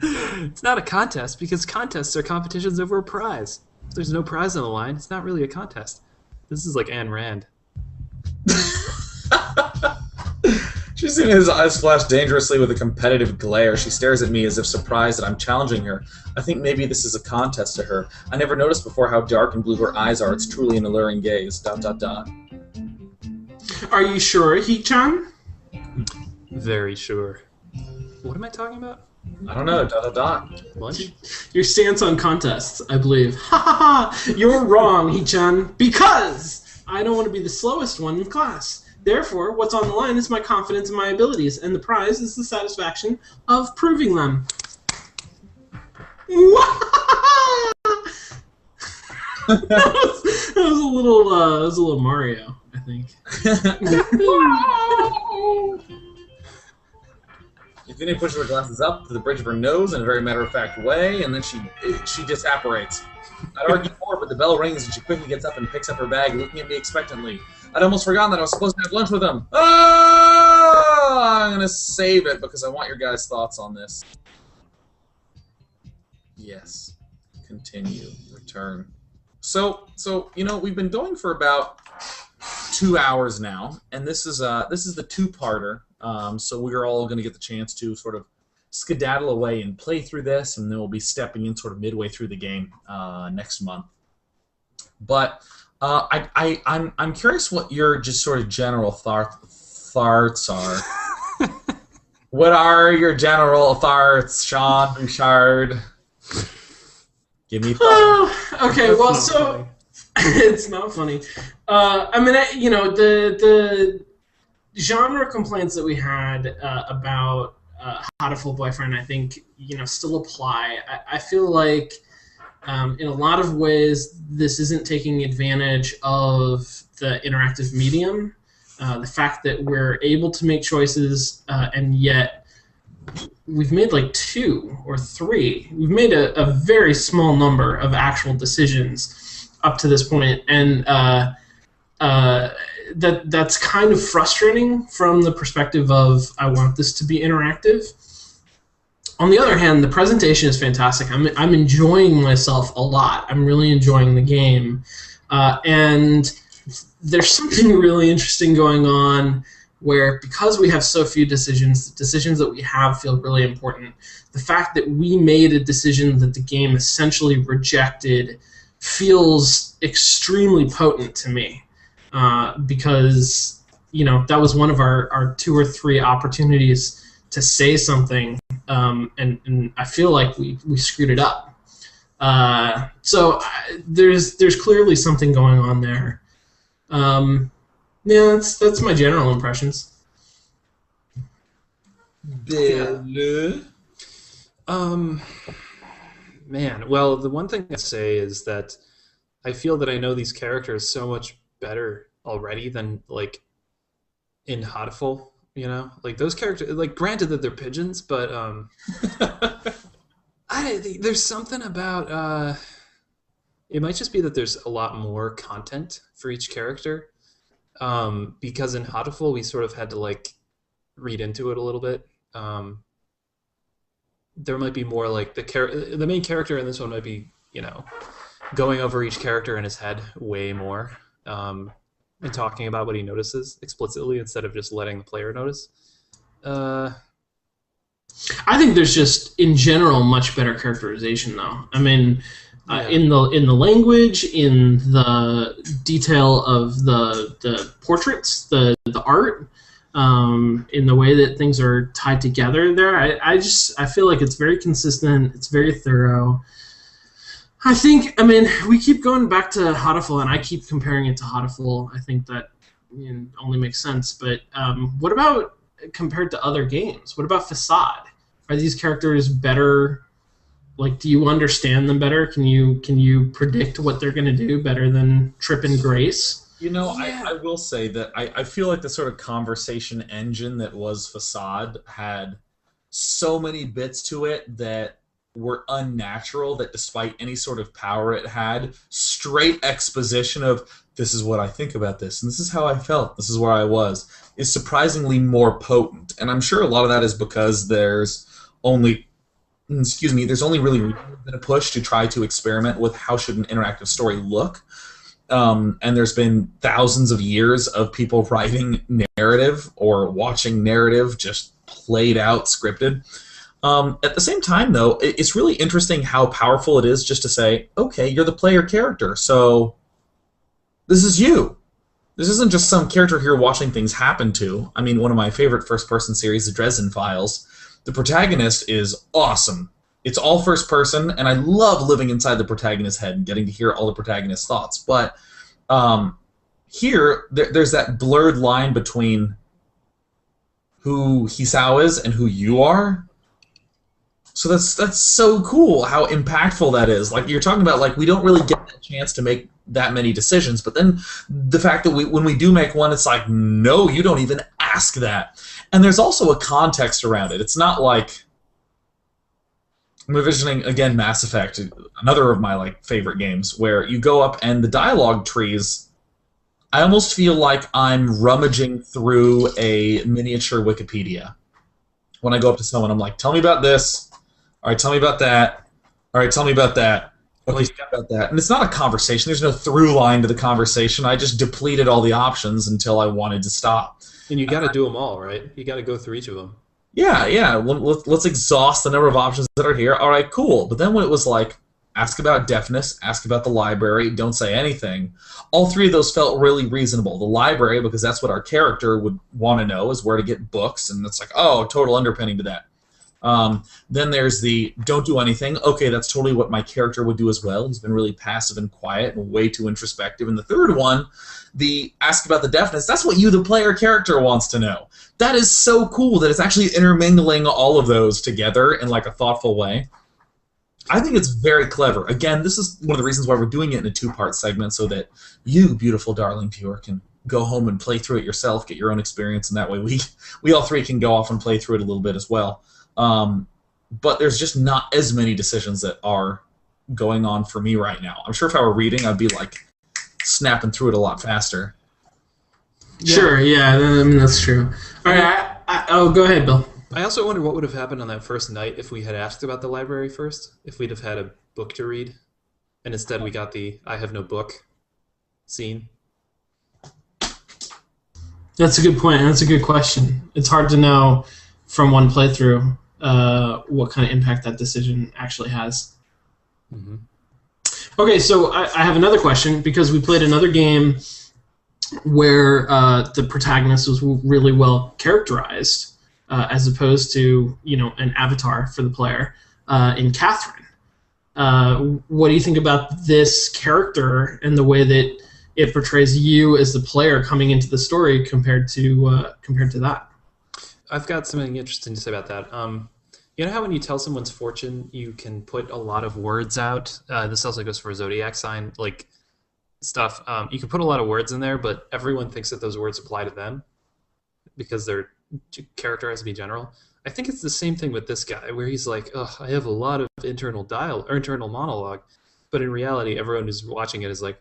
It's not a contest because contests are competitions over a prize. If there's no prize on the line, it's not really a contest. This is like Ayn Rand. Shizune's eyes flash dangerously with a competitive glare. She stares at me as if surprised that I'm challenging her. I think maybe this is a contest to her. I never noticed before how dark and blue her eyes are. It's truly an alluring gaze. ... Are you sure, Hee-chan? Very sure. What am I talking about? I don't know. ... Lunch? Your stance on contests, I believe. Ha ha ha! You're wrong, Hee-chan, because I don't want to be the slowest one in class. Therefore, what's on the line is my confidence in my abilities, and the prize is the satisfaction of proving them. that was a little Mario, I think. Yukine pushes her glasses up to the bridge of her nose in a very matter-of-fact way, and then she disapparates. I'd argue more, but the bell rings and she quickly gets up and picks up her bag, looking at me expectantly. I'd almost forgotten that I was supposed to have lunch with him. Oh! I'm going to save it because I want your guys' thoughts on this. Yes. Continue. Return. So you know, we've been going for about 2 hours now, and this is the two-parter. So we're all going to get the chance to sort of skedaddle away and play through this, and then we'll be stepping in sort of midway through the game next month. But I'm curious what your just sort of general thoughts are. What are your general thoughts, Sean Bouchard? Give me thoughts. Okay, well, so It's not funny. I mean, the genre complaints that we had about Hatoful Boyfriend, I think, still apply. I feel like in a lot of ways, this isn't taking advantage of the interactive medium. The fact that we're able to make choices, and yet we've made like 2 or 3. We've made a very small number of actual decisions up to this point, and that's kind of frustrating from the perspective of I want this to be interactive. On the other hand, the presentation is fantastic. I'm enjoying myself a lot. I'm really enjoying the game, and there's something really interesting going on where, because we have so few decisions, the decisions that we have feel really important. The fact that we made a decision that the game essentially rejected feels extremely potent to me, because that was one of our 2 or 3 opportunities to say something, and I feel like we screwed it up. So there's clearly something going on there. Yeah, that's my general impressions. Man, well, the one thing I'd say is that I feel that I know these characters so much better already than, like, in Hatoful, Like, those characters, like, granted that they're pigeons, but, there's something about, it might just be that there's a lot more content for each character, because in Hatoful we sort of had to, like, read into it a little bit. There might be more, like, the main character in this one might be, going over each character in his head way more, and talking about what he notices explicitly instead of just letting the player notice. I think there's just, in general, much better characterization, though. I mean, in the language, in the detail of the portraits, the art, in the way that things are tied together there. I feel like it's very consistent. It's very thorough. I mean, we keep going back to Hatoful, and I keep comparing it to Hatoful. I think that only makes sense. But what about compared to other games? What about Facade? Are these characters better? Like, do you understand them better? Can you predict what they're going to do better than Trip and Grace? I will say that I feel like the sort of conversation engine that was Facade had so many bits to it that were unnatural, that despite any sort of power it had, straight exposition of, this is what I think about this, and this is how I felt, this is where I was, is surprisingly more potent. And I'm sure a lot of that is because there's only really been a push to try to experiment with how should an interactive story look. And there's been thousands of years of people writing narrative or watching narrative just played out, scripted. At the same time, though, it's really interesting how powerful it is just to say, okay, you're the player character, so this is you. This isn't just some character here watching things happen to. I mean, one of my favorite first-person series, The Dresden Files, the protagonist is awesome. It's all first person, and I love living inside the protagonist's head and getting to hear all the protagonist's thoughts. But here, there's that blurred line between who Hisao is and who you are. So that's so cool how impactful that is. Like, you're talking about, like, we don't really get a chance to make that many decisions, but then the fact that when we do make one, it's like, no, you don't even ask that. And there's also a context around it. It's not like, I'm envisioning, again, Mass Effect, another of my favorite games, where you go up and the dialogue trees, I almost feel like I'm rummaging through a miniature Wikipedia. When I go up to someone, I'm like, tell me about this. All right, tell me about that. All right, tell me about that. Okay, about that. And it's not a conversation. There's no through line to the conversation. I just depleted all the options until I wanted to stop. And you got to do them all, right? You got to go through each of them. Yeah. Let's exhaust the number of options that are here. All right, cool. But then when it was like, ask about deafness, ask about the library, don't say anything, all 3 of those felt really reasonable. The library, because that's what our character would want to know, is where to get books, and it's like, oh, total underpinning to that. Then there's the don't do anything. Okay, that's totally what my character would do as well. He's been really passive and quiet and way too introspective. And the third one, the ask about the deafness, that's what you, the player character, wants to know. That is so cool that it's actually intermingling all of those together in like a thoughtful way. I think it's very clever. Again, this is one of the reasons why we're doing it in a two-part segment, so that you, beautiful darling viewer, can go home and play through it yourself, get your own experience, and that way we all three can go off and play through it a little bit as well. But there's just not as many decisions that are going on for me right now. I'm sure if I were reading, I'd be like snapping through it a lot faster. Sure, yeah, I mean, that's true. All right, oh, go ahead, Bill. I also wonder what would have happened on that first night if we had asked about the library first, if we'd have had a book to read, and instead we got the I have no book scene. That's a good point, and that's a good question. It's hard to know from one playthrough what kind of impact that decision actually has. Mm-hmm. Okay, so I have another question, because we played another game where the protagonist was really well characterized, as opposed to, you know, an avatar for the player in Catherine. What do you think about this character and the way that it portrays you as the player coming into the story compared to that? I've got something interesting to say about that. You know how when you tell someone's fortune, you can put a lot of words out? This also goes for a zodiac sign, like stuff. You can put a lot of words in there, but everyone thinks that those words apply to them because their character has to be general. I think it's the same thing with this guy, where he's like, "Ugh, I have a lot of internal monologue," but in reality, everyone who's watching it is like,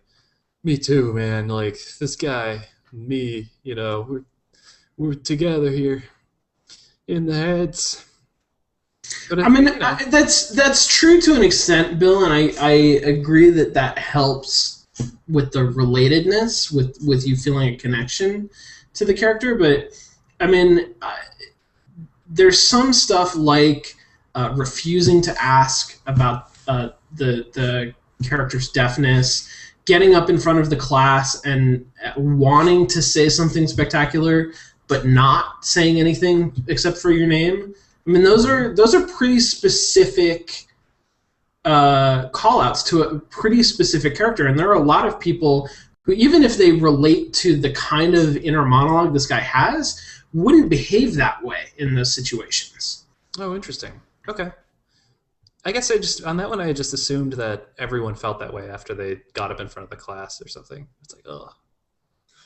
"Me too, man. Like this guy, me. You know, we're together here in the heads." But I mean, that's true to an extent, Bill, and I agree that helps with the relatedness, with you feeling a connection to the character. But I mean, there's some stuff like refusing to ask about the character's deafness, getting up in front of the class and wanting to say something spectacular, but not saying anything except for your name. I mean, those are pretty specific call-outs to a pretty specific character, and there are a lot of people who, even if they relate to the kind of inner monologue this guy has, wouldn't behave that way in those situations. Oh, interesting. Okay. I guess on that one, I just assumed that everyone felt that way after they got up in front of the class or something. It's like, ugh,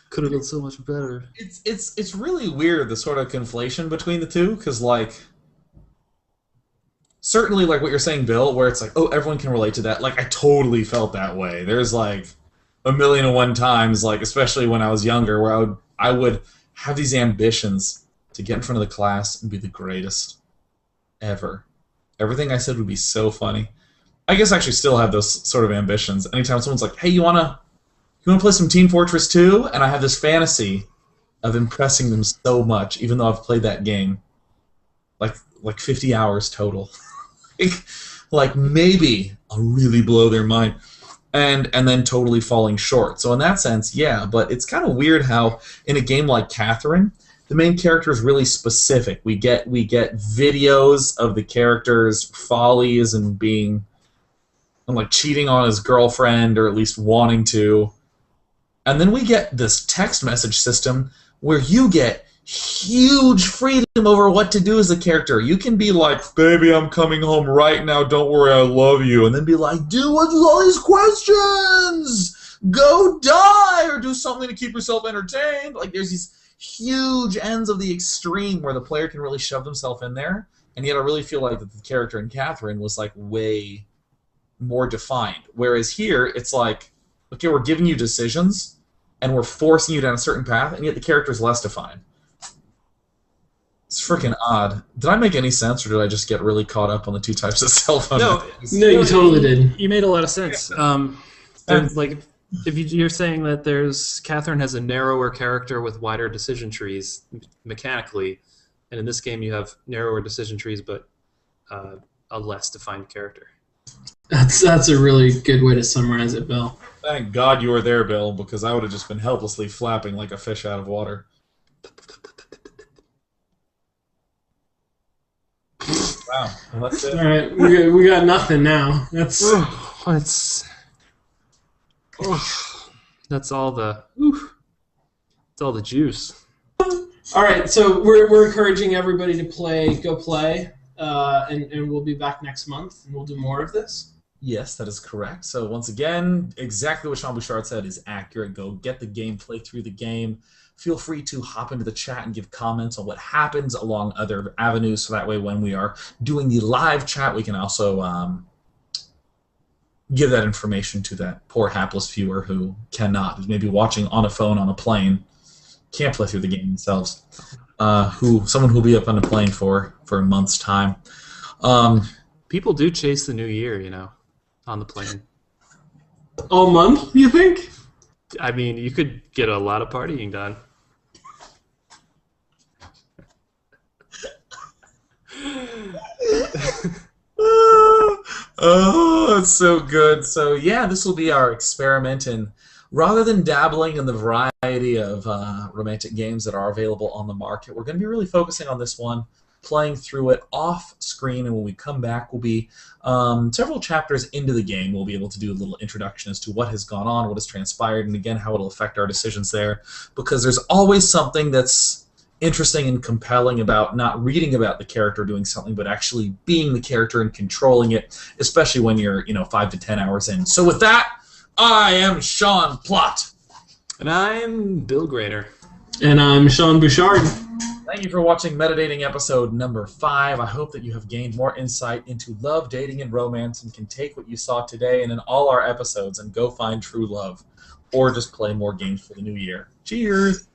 could have done so much better. It's really weird, the sort of conflation between the two, because like, certainly like what you're saying, Bill, where it's like, oh, everyone can relate to that. Like, I totally felt that way. There's like 1,000,001 times, like especially when I was younger, where I would have these ambitions to get in front of the class and be the greatest ever. Everything I said would be so funny. I guess I actually still have those sort of ambitions. Anytime someone's like, "Hey, you wanna play some Team Fortress 2?" and I have this fantasy of impressing them so much, even though I've played that game like 50 hours total. like maybe I'll really blow their mind, and then totally falling short. So in that sense, yeah. But it's kind of weird how in a game like Catherine, the main character is really specific. We get videos of the character's follies and being like cheating on his girlfriend, or at least wanting to. And then we get this text message system where you get huge freedom over what to do as a character. You can be like, "Baby, I'm coming home right now. Don't worry, I love you." And then be like, "Do what's with all these questions? Go die or do something to keep yourself entertained." Like, there's these huge ends of the extreme where the player can really shove themselves in there. And yet I really feel like that the character in Catherine was like way more defined. Whereas here, it's like, okay, we're giving you decisions and we're forcing you down a certain path, and yet the character is less defined. It's freaking odd. Did I make any sense, or did I just get really caught up on the two types of cell phone? No, you totally did. You made a lot of sense. Like, if you're saying that Catherine has a narrower character with wider decision trees mechanically, and in this game you have narrower decision trees but a less defined character. That's a really good way to summarize it, Bill. Thank God you were there, Bill, because I would have just been helplessly flapping like a fish out of water. Wow. Well, that's All it. right, we got nothing now. That's That's all the. Oof, that's all the juice. all right. So we're encouraging everybody to go play, and we'll be back next month, and we'll do more of this. Yes, that is correct. So once again, exactly what Sean Bouchard said is accurate. Go get the game, play through the game. Feel free to hop into the chat and give comments on what happens along other avenues. So that way, when we are doing the live chat, we can also give that information to that poor hapless viewer who cannot, who's maybe watching on a phone on a plane, can't play through the game themselves. Someone who'll be up on a plane for a month's time. People do chase the new year, you know, on the plane. All month, you think? I mean, you could get a lot of partying done. Oh, it's so good. So yeah, this will be our experiment, and rather than dabbling in the variety of romantic games that are available on the market, we're going to be really focusing on this one, playing through it off screen, and when we come back, we'll be several chapters into the game. We'll be able to do a little introduction as to what has gone on, what has transpired, and again, how it'll affect our decisions there, because there's always something that's interesting and compelling about not reading about the character doing something, but actually being the character and controlling it, especially when you're 5 to 10 hours in. So with that, I am Sean Plott. And I'm Bill Grader. And I'm Sean Bouchard. Thank you for watching MetaDating episode number 5. I hope that you have gained more insight into love, dating, and romance, and can take what you saw today and in all our episodes and go find true love, or just play more games for the new year. Cheers!